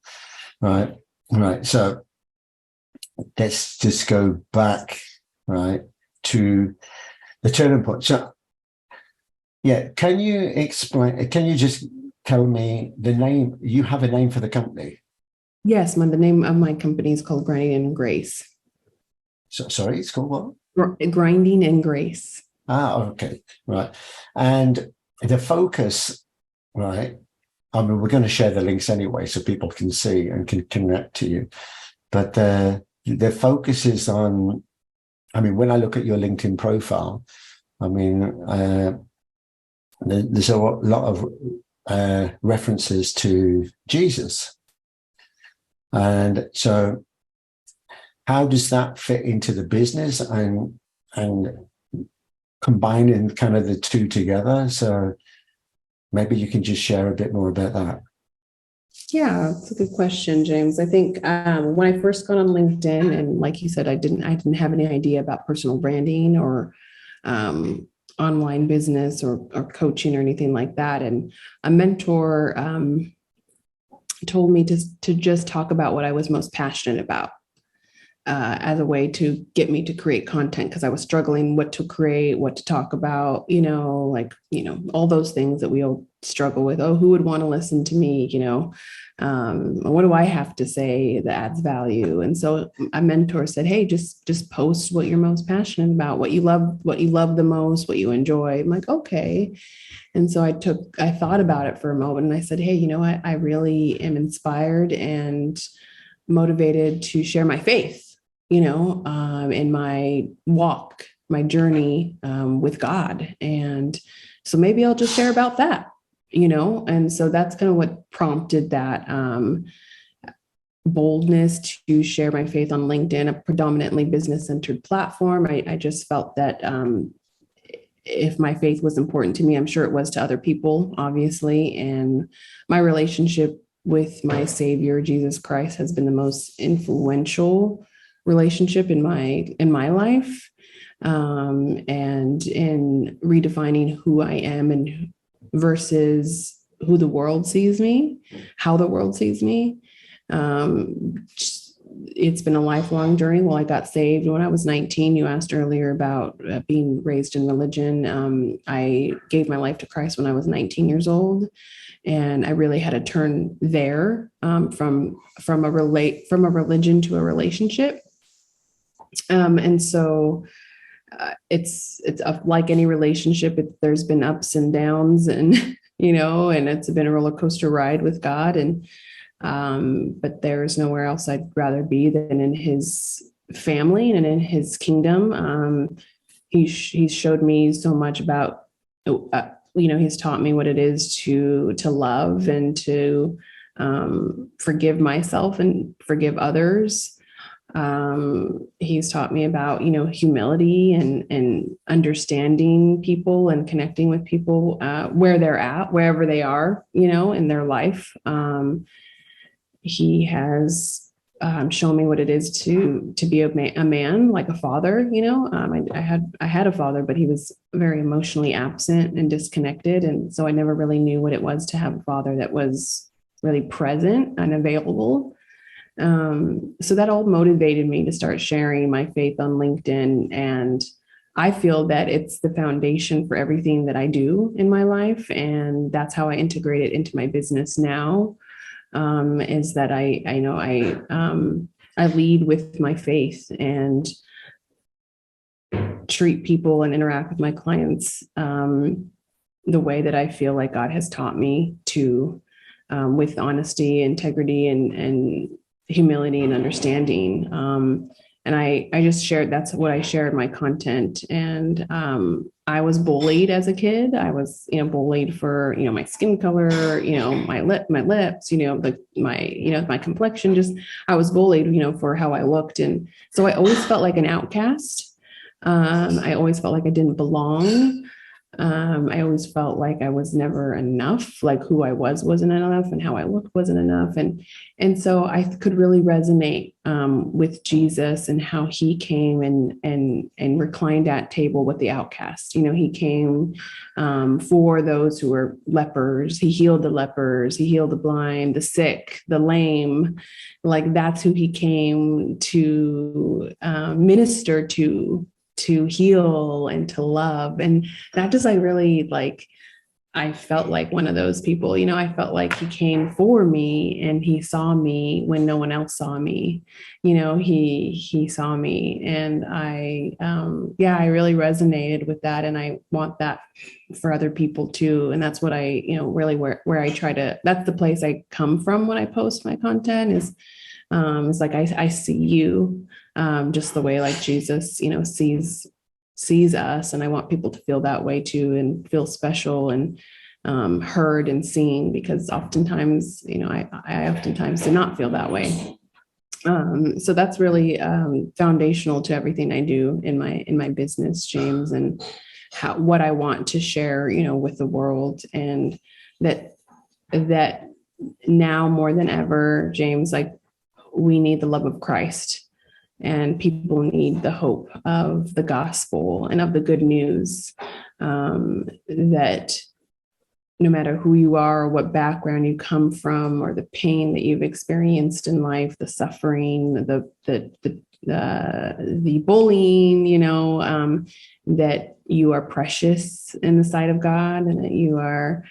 Right. Right. So let's just go back, right, to the turning point. So, yeah, can you just tell me the name? You have a name for the company? Yes, the name of my company is called Grinding and Grace. So, sorry, it's called what? Grinding and Grace. Okay, right. And the focus, right, I mean, we're going to share the links anyway so people can see and can connect to you. But the focus is on, I mean, when I look at your LinkedIn profile, I mean, there's a lot of references to Jesus. And so how does that fit into the business and combining kind of the two together? So maybe you can just share a bit more about that. Yeah, that's a good question, James. I think when I first got on LinkedIn, and like you said, I didn't have any idea about personal branding or online business or coaching or anything like that. And a mentor told me to just talk about what I was most passionate about as a way to get me to create content, because I was struggling what to create, what to talk about, all those things that we all struggle with. Oh, who would want to listen to me? What do I have to say that adds value? And so a mentor said, hey, just post what you're most passionate about, what you love the most, what you enjoy. I'm like, okay. And so I thought about it for a moment and I said, hey, you know what? I really am inspired and motivated to share my faith, in my walk, my journey with God. And so maybe I'll just share about that, and so that's kind of what prompted that boldness to share my faith on LinkedIn, a predominantly business-centered platform. I just felt that if my faith was important to me, I'm sure it was to other people, obviously. And my relationship with my Savior, Jesus Christ, has been the most influential relationship in my life, and in redefining who I am and versus who the world sees me, how the world sees me. It's been a lifelong journey. Well, I got saved when I was 19. You asked earlier about being raised in religion. I gave my life to Christ when I was 19 years old. And I really had to turn there from a religion to a relationship. And so it's like any relationship. There's been ups and downs, and and it's been a roller coaster ride with God. And but there's nowhere else I'd rather be than in His family and in His kingdom. He's showed me so much about. He's taught me what it is to love and to forgive myself and forgive others. He's taught me about, humility and understanding people and connecting with people where they're at, wherever they are, in their life. He has shown me what it is to be a man, like a father. I had a father, but he was very emotionally absent and disconnected, and so I never really knew what it was to have a father that was really present and available. So that all motivated me to start sharing my faith on LinkedIn, and I feel that it's the foundation for everything that I do in my life, and that's how I integrate it into my business now. Is that I lead with my faith and treat people and interact with my clients the way that I feel like God has taught me to, with honesty, integrity, and humility and understanding. And I just shared, that's what I shared my content. And I was bullied as a kid. I was, bullied for, my skin color, my lips, my complexion, just, I was bullied, for how I looked. And so I always felt like an outcast. I always felt like I didn't belong. I always felt like I was never enough, like who I wasn't enough, and how I looked wasn't enough. And so I could really resonate with Jesus and how he came and reclined at table with the outcast. He came for those who were lepers. He healed the lepers. He healed the blind, the sick, the lame. Like that's who he came to minister to heal and to love. And that just, I really I felt like one of those people, I felt like he came for me and he saw me when no one else saw me. He saw me, and I really resonated with that. And I want that for other people too. And that's what I, really where I try to, that's the place I come from when I post my content is, it's like, I see you, just the way like Jesus, sees us. And I want people to feel that way too, and feel special and heard and seen, because oftentimes, I oftentimes do not feel that way. So that's really foundational to everything I do in my business, James, and what I want to share, with the world. And that now more than ever, James, like, we need the love of Christ, and people need the hope of the gospel and of the good news, that no matter who you are, or what background you come from, or the pain that you've experienced in life, the suffering, the bullying, that you are precious in the sight of God, and that you are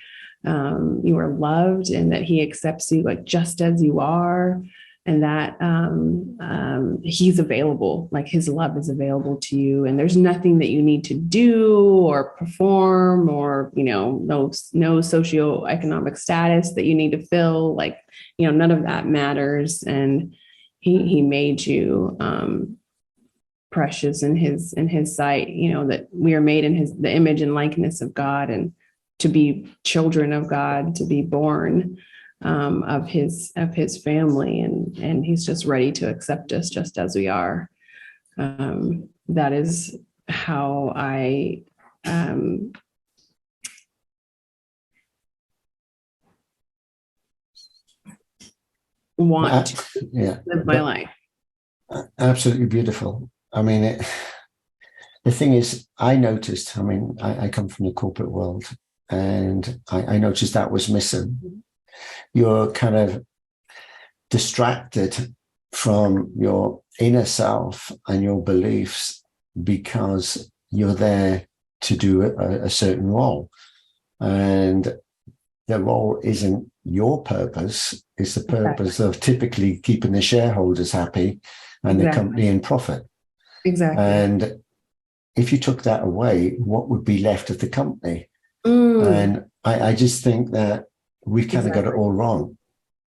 loved, and that he accepts you like just as you are. And that he's available, like his love is available to you. And there's nothing that you need to do or perform, or, no socioeconomic status that you need to fill. Like, none of that matters. And he made you precious in his sight, that we are made in the image and likeness of God, and to be children of God, to be born of his family, and he's just ready to accept us just as we are. That is how I want to live my life. Absolutely beautiful. I mean, the thing is, I noticed, I come from the corporate world, and I noticed that was missing. You're kind of distracted from your inner self and your beliefs because you're there to do a certain role. And the role isn't your purpose. It's the purpose of typically keeping the shareholders happy and the company in profit. Exactly. And if you took that away, what would be left of the company? And I just think that we kind of got it all wrong.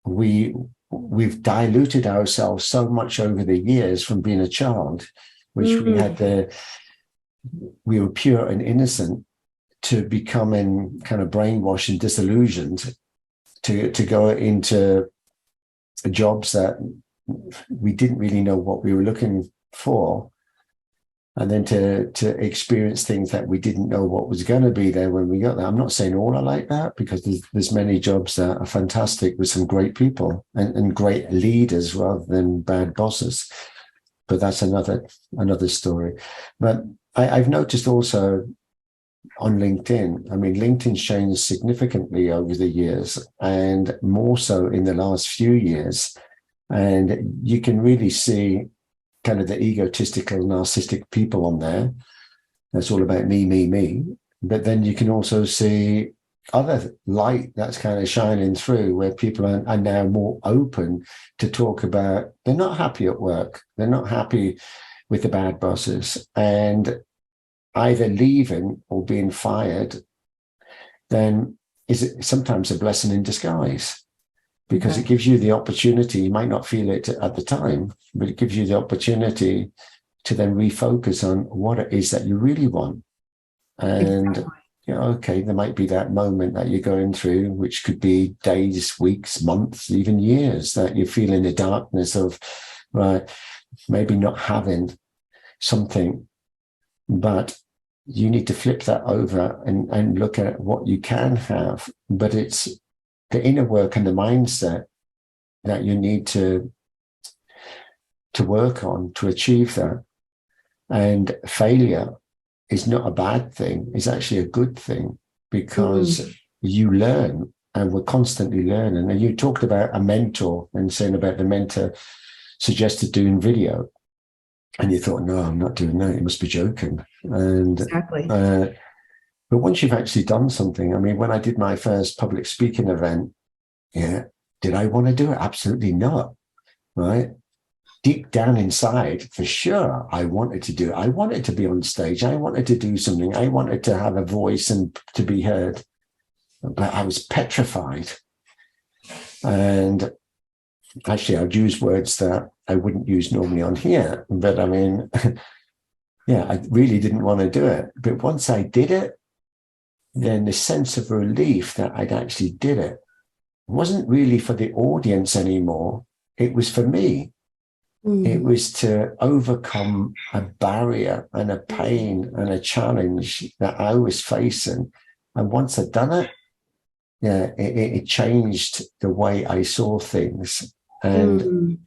We've diluted ourselves so much over the years from being a child, which we were pure and innocent, to becoming kind of brainwashed and disillusioned to go into jobs that we didn't really know what we were looking for. And then to experience things that we didn't know what was going to be there when we got there. I'm not saying all are like that, because there's many jobs that are fantastic with some great people and great leaders rather than bad bosses. But that's another story. But I've noticed also on LinkedIn, LinkedIn's changed significantly over the years, and more so in the last few years. And you can really see kind of the egotistical, narcissistic people on there. That's all about me. But then you can also see other light that's kind of shining through, where people are now more open to talk about they're not happy at work. They're not happy with the bad bosses, and either leaving or being fired then is sometimes a blessing in disguise. because it gives you the opportunity. You might not feel it at the time, but it gives you the opportunity to then refocus on what it is that you really want. And, okay, there might be that moment that you're going through, which could be days, weeks, months, even years, that you feel in the darkness of, right, maybe not having something, but you need to flip that over and look at what you can have. But it's the inner work and the mindset that you need to work on to achieve that. And failure is not a bad thing. It's actually a good thing, because you learn, and we're constantly learning. And you talked about a mentor and saying about the mentor suggested doing video. And you thought, no, I'm not doing that. You must be joking. And Exactly. but once you've actually done something, I mean, when I did my first public speaking event, did I want to do it? Absolutely not. Right? Deep down inside, for sure, I wanted to do it. I wanted to be on stage. I wanted to do something. I wanted to have a voice and to be heard. But I was petrified. And actually, I'd use words that I wouldn't use normally on here. But I mean, I really didn't want to do it. But once I did it, then the sense of relief that I'd actually did it wasn't really for the audience anymore. It was for me. It was to overcome a barrier and a pain and a challenge that I was facing. And once I'd done it, it changed the way I saw things. And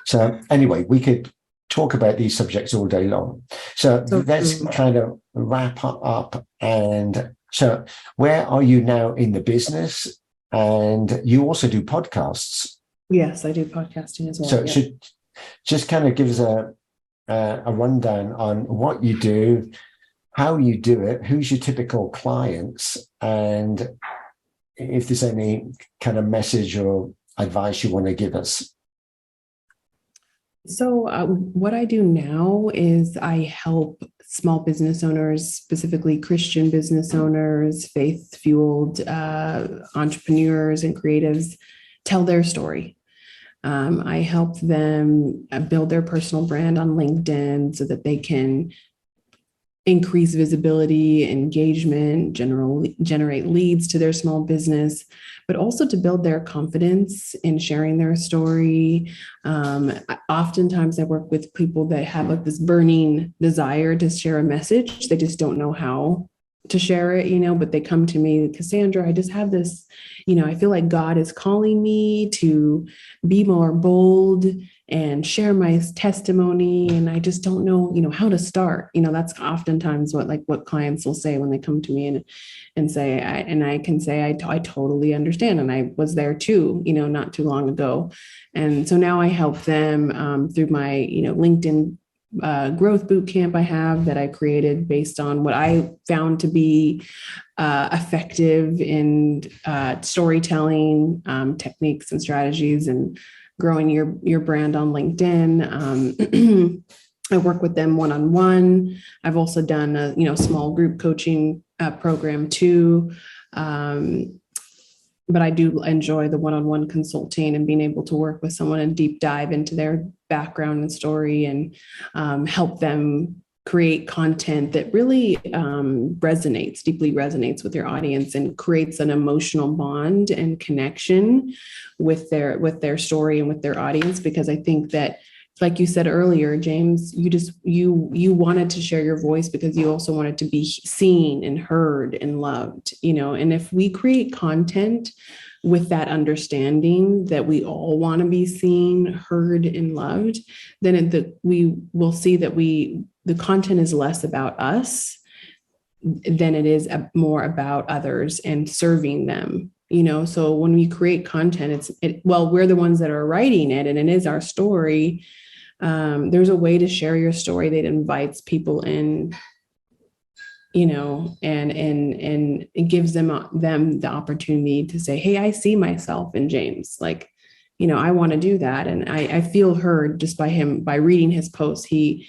so anyway, we could talk about these subjects all day long. So let's kind of wrap up. And so where are you now in the business? And you also do podcasts. Yes, I do podcasting as well. So should just kind of give us a rundown on what you do, how you do it, who's your typical clients, and if there's any kind of message or advice you want to give us. So what I do now is I help small business owners, specifically Christian business owners, faith-fueled entrepreneurs and creatives, tell their story. I help them build their personal brand on LinkedIn so that they can increase visibility, engagement, generate leads to their small business, but also to build their confidence in sharing their story. Oftentimes I work with people that have like this burning desire to share a message. They just don't know how to share it, but they come to me, Cassandra, I just have this, I feel like God is calling me to be more bold and share my testimony. And I just don't know, how to start. That's oftentimes what clients will say when they come to me and say, I can say, I totally understand. And I was there too, not too long ago. And so now I help them through my, LinkedIn growth boot camp I have that I created based on what I found to be effective in storytelling techniques and strategies and growing your brand on LinkedIn. I work with them one-on-one. I've also done a small group coaching program too. But I do enjoy the one-on-one consulting and being able to work with someone and deep dive into their background and story and help them create content that really deeply resonates with their audience and creates an emotional bond and connection with their story and with their audience. Because I think that, like you said earlier, James, you wanted to share your voice because you also wanted to be seen and heard and loved, and if we create content with that understanding that we all want to be seen, heard, and loved, then we will see that the content is less about us than it is more about others and serving them. So when we create content, we're the ones that are writing it and it is our story. There's a way to share your story that invites people in, and it gives them the opportunity to say, hey, I see myself in James. Like, I want to do that. And I feel heard just by reading his posts. He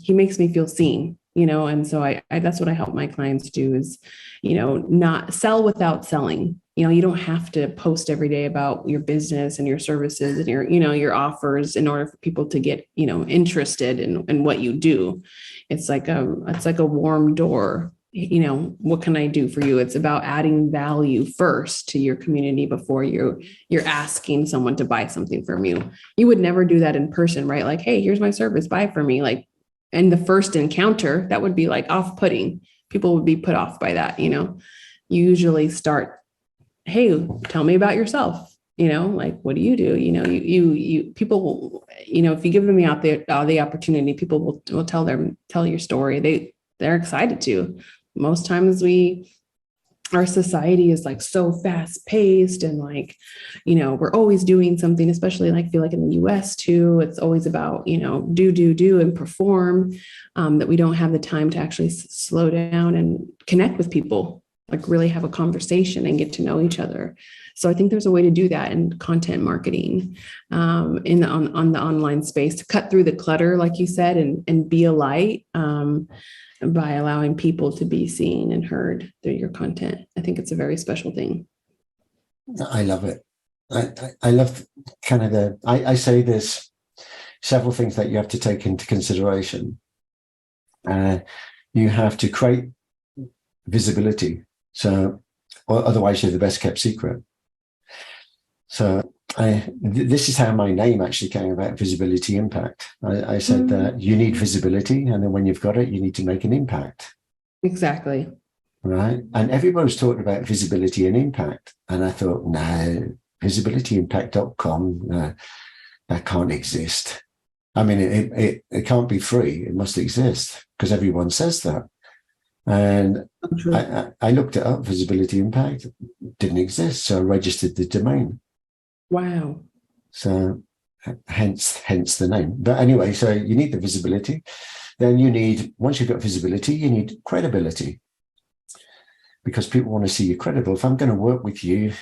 makes me feel seen, And so I that's what I help my clients do is, not sell without selling. You don't have to post every day about your business and your services and your offers in order for people to get, interested in what you do. It's like a warm door. What can I do for you? It's about adding value first to your community before you're asking someone to buy something from you. You would never do that in person, right? Like, hey, here's my service, buy from me. Like, in the first encounter, that would be like off-putting. People would be put off by that. You usually start, hey, tell me about yourself. Like, what do you do? You people, if you give them the opportunity, people will tell your story. They're excited to. Most times our society is like so fast paced and like, we're always doing something, especially like, I feel like in the US too, it's always about, do and perform, that we don't have the time to actually slow down and connect with people, like really have a conversation and get to know each other. So I think there's a way to do that in content marketing, on the online space, to cut through the clutter, like you said, and be a light, by allowing people to be seen and heard through your content. I think it's a very special thing. I love it. I love kind of I say there's several things that you have to take into consideration. You have to create visibility. So, or otherwise you're the best kept secret. So this is how my name actually came about, Visibility Impact. I said that you need visibility, and then when you've got it, you need to make an impact. Exactly. Right. And everybody's talking about visibility and impact. And I thought, no, visibilityimpact.com, that can't exist. I mean, it can't be free. It must exist because everyone says that. And I looked it up, Visibility Impact, didn't exist. So I registered the domain. Wow. So hence the name. But anyway, so you need the visibility. Then you need, once you've got visibility, you need credibility. Because people want to see you credible. If I'm going to work with you,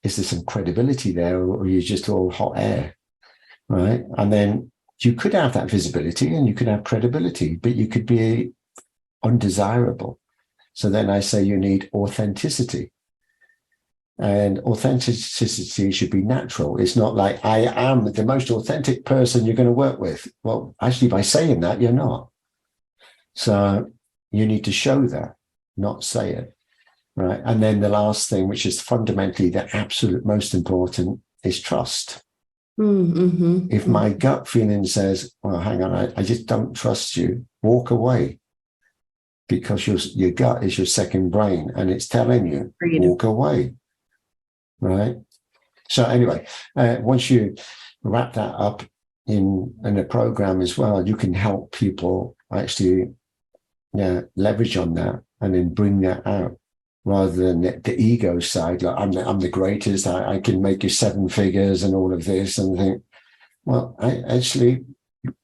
is there some credibility there, or are you just all hot air? Right. And then you could have that visibility and you could have credibility, but you could be undesirable. So then I say you need authenticity. And authenticity should be natural. It's not like I am the most authentic person you're going to work with. Well, actually, by saying that, you're not. So you need to show that, not say it. Right. And then the last thing, which is fundamentally the absolute most important, is trust. Mm-hmm. If my gut feeling says, well, hang on, I just don't trust you, walk away. Because your gut is your second brain and it's telling you, walk away. Right. So anyway, once you wrap that up in a program as well, you can help people actually leverage on that and then bring that out rather than the ego side. Like I'm the greatest. I can make you 7 figures and all of this, and think, well, actually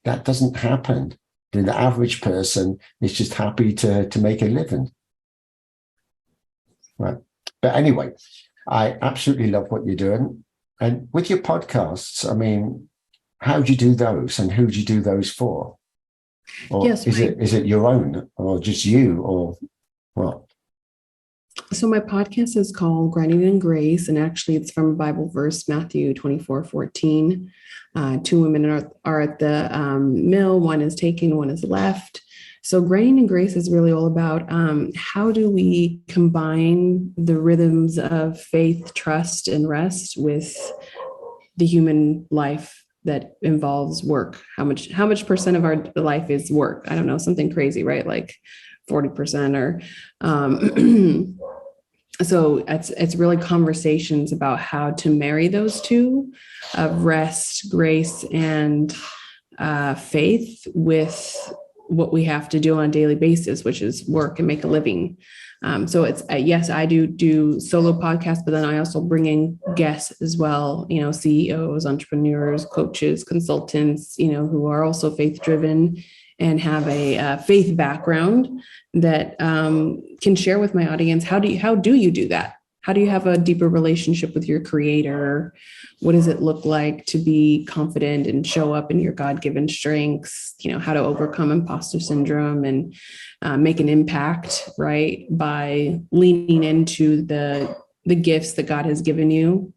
that doesn't happen. The average person is just happy to make a living. Right. But anyway, I absolutely love what you're doing. And with your podcasts, I mean, how do you do those and who do you do those for? Or yes, is it your own or just you or what? So my podcast is called Grinding in Grace, and actually it's from a Bible verse, Matthew 24:14. 2 women are at the mill, one is taken, one is left. So Grinding in Grace is really all about how do we combine the rhythms of faith, trust, and rest with the human life that involves work. How much percent of our life is work? I don't know, something crazy, right? Like 40% or so it's really conversations about how to marry those two of rest, grace, and faith with what we have to do on a daily basis, which is work and make a living. So it's yes, I do solo podcasts, but then I also bring in guests as well, CEOs, entrepreneurs, coaches, consultants, who are also faith driven and have a faith background that can share with my audience. How do you do that? how do you have a deeper relationship with your creator? What does it look like to be confident and show up in your God-given strengths? How to overcome imposter syndrome and make an impact, right? By leaning into the gifts that God has given you.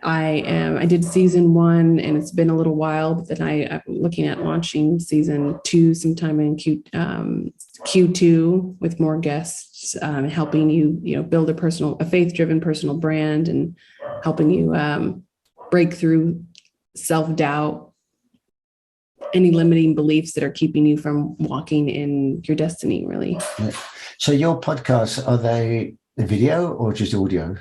I did season 1 and it's been a little while, but then I'm looking at launching season 2 sometime in Q2 with more guests, helping you, build a faith-driven personal brand and helping you break through self-doubt, any limiting beliefs that are keeping you from walking in your destiny, really. So your podcasts, are they video or just audio?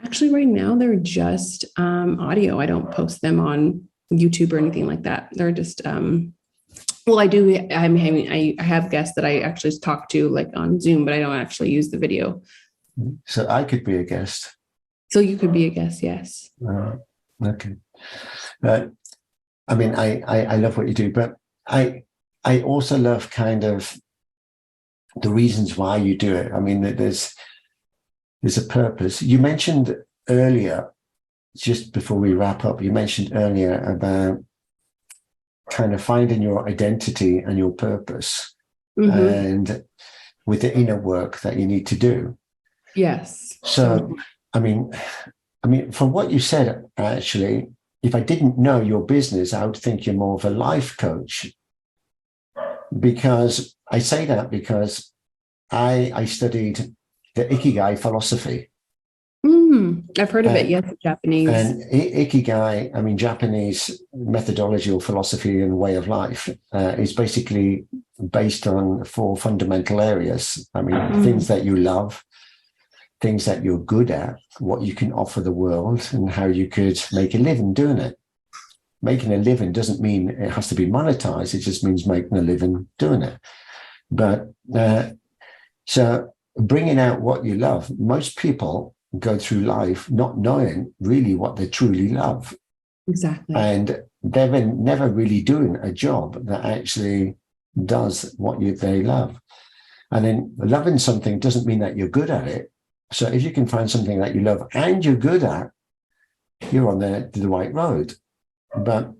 Actually, right now they're just audio. I don't post them on YouTube or anything like that. They're just well, I do. I have guests that I actually talk to like on Zoom, but I don't actually use the video. So I could be a guest. So you could be a guest, yes. Okay. I mean, I love what you do, but I also love kind of the reasons why you do it. I mean, there's a purpose. You mentioned earlier, just before we wrap up, you mentioned earlier about kind of finding your identity and your purpose, and with the inner work that you need to do. Yes. So, I mean, from what you said, actually, if I didn't know your business, I would think you're more of a life coach. Because I say that because I studied the Ikigai philosophy. I've heard of it, yes, Japanese. And Ikigai, I mean, Japanese methodology or philosophy and way of life is basically based on 4 fundamental areas. I mean, things that you love, things that you're good at, what you can offer the world, and how you could make a living doing it. Making a living doesn't mean it has to be monetized. It just means making a living doing it. But so bringing out what you love, most people go through life not knowing really what they truly love. Exactly. And they're never really doing a job that actually does what they love. And then loving something doesn't mean that you're good at it. So if you can find something that you love and you're good at, you're on the right road. But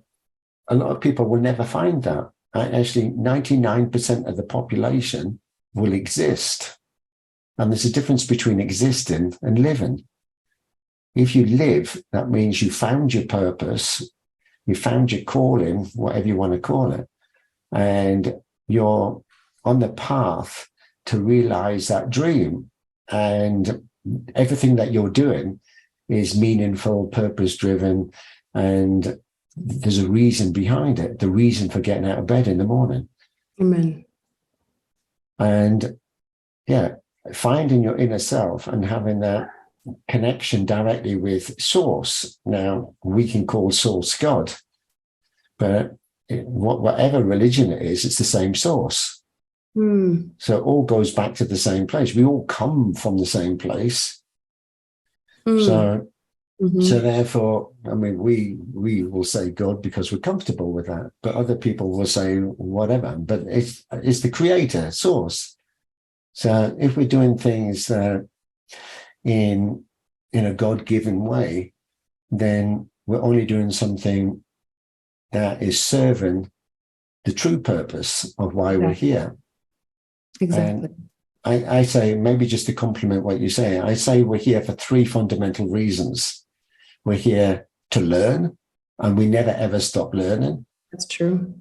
a lot of people will never find that. Actually, 99% of the population will exist. And there's a difference between existing and living. If you live, that means you found your purpose, you found your calling, whatever you want to call it, and you're on the path to realize that dream. And everything that you're doing is meaningful, purpose-driven, and there's a reason behind it, the reason for getting out of bed in the morning. Amen. And yeah, finding your inner self and having that connection directly with source. Now, we can call source God, but whatever religion it is, it's the same source. So it all goes back to the same place. We all come from the same place. So therefore, I mean, we will say God because we're comfortable with that, but other people will say whatever. But it's the creator, source. So if we're doing things in a God-given way, then we're only doing something that is serving the true purpose of why we're here. Exactly. And I say, maybe just to complement what you say, I say we're here for 3 fundamental reasons. We're here to learn, and we never ever stop learning. That's true.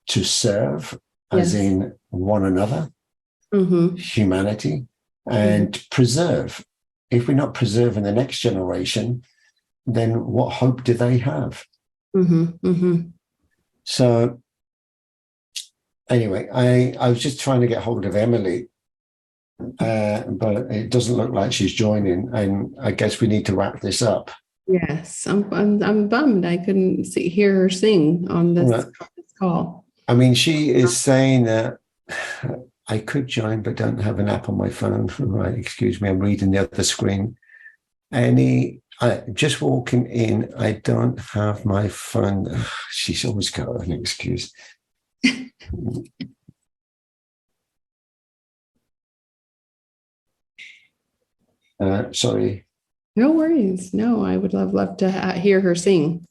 To serve, as in one another, humanity, and preserve. If we're not preserving the next generation, then what hope do they have? So anyway, I was just trying to get hold of Emily, but it doesn't look like she's joining, and I guess we need to wrap this up. Yes, I'm bummed I couldn't hear her sing on this call. I mean, she is saying that I could join, but don't have an app on my phone. Right, excuse me, I'm reading the other screen. Just walking in, I don't have my phone. Ugh, she's always got an excuse. Sorry. No worries. No, I would love to hear her sing.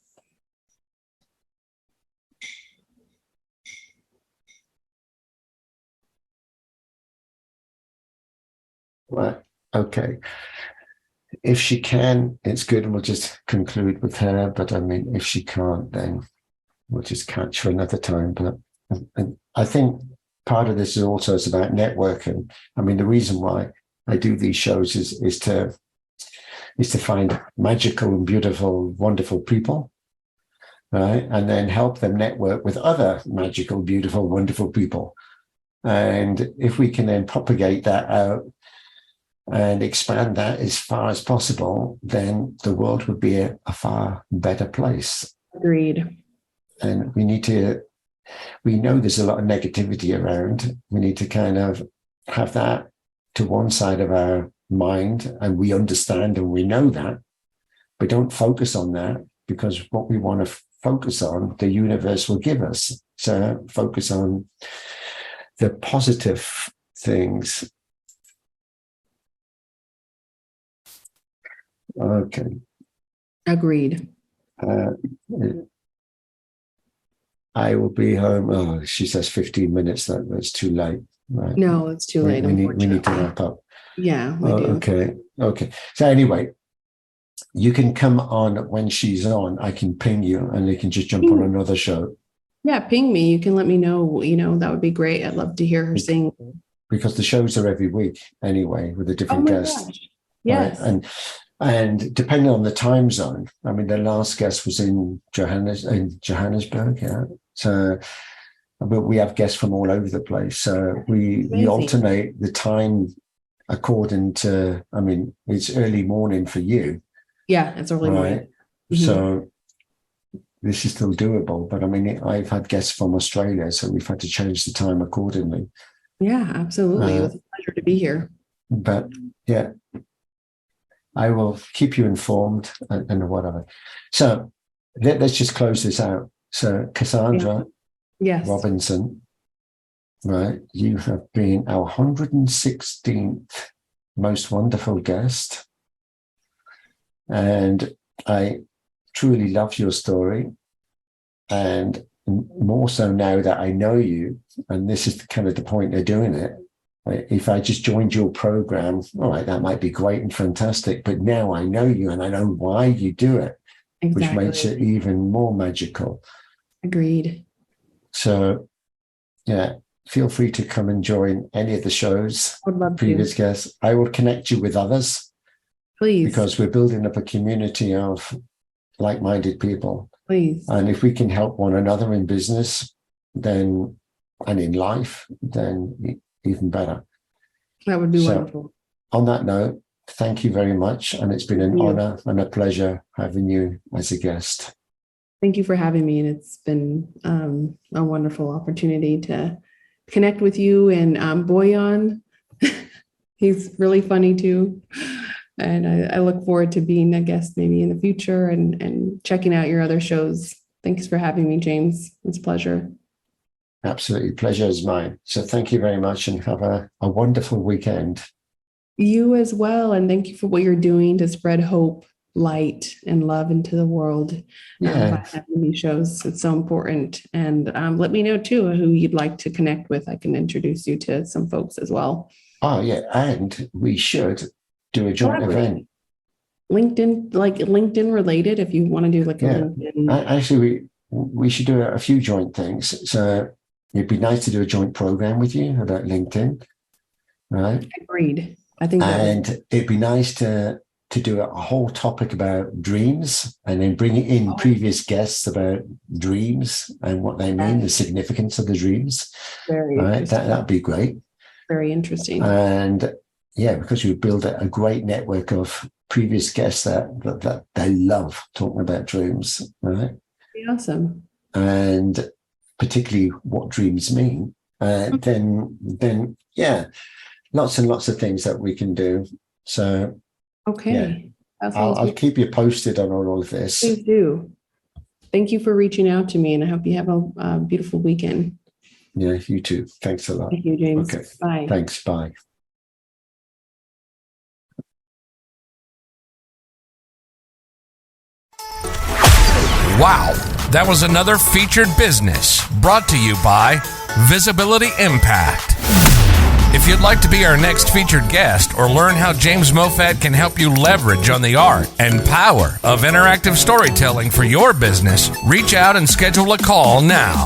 Right. Okay. If she can, it's good, and we'll just conclude with her. But I mean, if she can't, then we'll just catch her another time. But and I think part of this is also it's about networking. I mean, the reason why I do these shows is to find magical and beautiful, wonderful people, right? And then help them network with other magical, beautiful, wonderful people. And if we can then propagate that out and expand that as far as possible, then the world would be a far better place. Agreed. And we know there's a lot of negativity around. We need to kind of have that to one side of our mind, and we understand and we know that, but don't focus on that, because what we want to focus on, the universe will give us. So focus on the positive things. Okay. Agreed. I will be home. Oh, she says 15 minutes. That's too late. Right. No, it's too late. We need to wrap up. Yeah, we do. Okay. So anyway, you can come on when she's on. I can ping you, and you can just jump on another show. Yeah, ping me. You can let me know. That would be great. I'd love to hear her sing. Because the shows are every week anyway, with a different guest. Gosh. Yes. Right? And depending on the time zone, I mean, the last guest was in Johannesburg, yeah. So, but we have guests from all over the place. So we alternate the time according to, I mean, it's early morning for you. Yeah, it's early morning. Mm-hmm. So this is still doable. But I mean, I've had guests from Australia, so we've had to change the time accordingly. Yeah, absolutely. It was a pleasure to be here. But yeah, I will keep you informed and whatever. So let's just close this out. So Cassandra Robinson, right? You have been our 116th most wonderful guest. And I truly love your story. And more so now that I know you, and this is kind of the point of doing it. If I just joined your program, all right, that might be great and fantastic. But now I know you and I know why you do it, which makes it even more magical. Agreed. So, yeah, feel free to come and join any of the shows, previous guests. I will connect you with others. Please. Because we're building up a community of like-minded people. Please. And if we can help one another in business, then and in life, then even better. That would be wonderful. On that note, thank you very much. And it's been an honor and a pleasure having you as a guest. Thank you for having me. And it's been a wonderful opportunity to connect with you and Boyan. He's really funny too. And I look forward to being a guest maybe in the future and checking out your other shows. Thanks for having me, James. It's a pleasure. Absolutely. Pleasure is mine. So thank you very much and have a wonderful weekend. You as well. And thank you for what you're doing to spread hope, light, and love into the world by having these shows. It's so important. And let me know too who you'd like to connect with. I can introduce you to some folks as well. Oh, yeah. And we should do a joint event. LinkedIn related, if you want to do like a LinkedIn. Actually, we should do a few joint things. So it'd be nice to do a joint program with you about LinkedIn, right? Agreed. I think it'd be nice to do a whole topic about dreams and then bring in previous guests about dreams and what they mean, the significance of the dreams. Very right? That'd be great. Very interesting. And yeah, because you build a great network of previous guests that they love talking about dreams, right? Be awesome. And particularly what dreams mean. Then lots and lots of things that we can do. So okay, I'll keep you posted on all of this. Please do. Thank you for reaching out to me, and I hope you have a beautiful weekend. Yeah, you too. Thanks a lot. Thank you, James. Okay. Bye. Thanks. Bye. Wow, that was another featured business brought to you by Visibility Impact. If you'd like to be our next featured guest or learn how James Mofat can help you leverage on the art and power of interactive storytelling for your business, reach out and schedule a call now.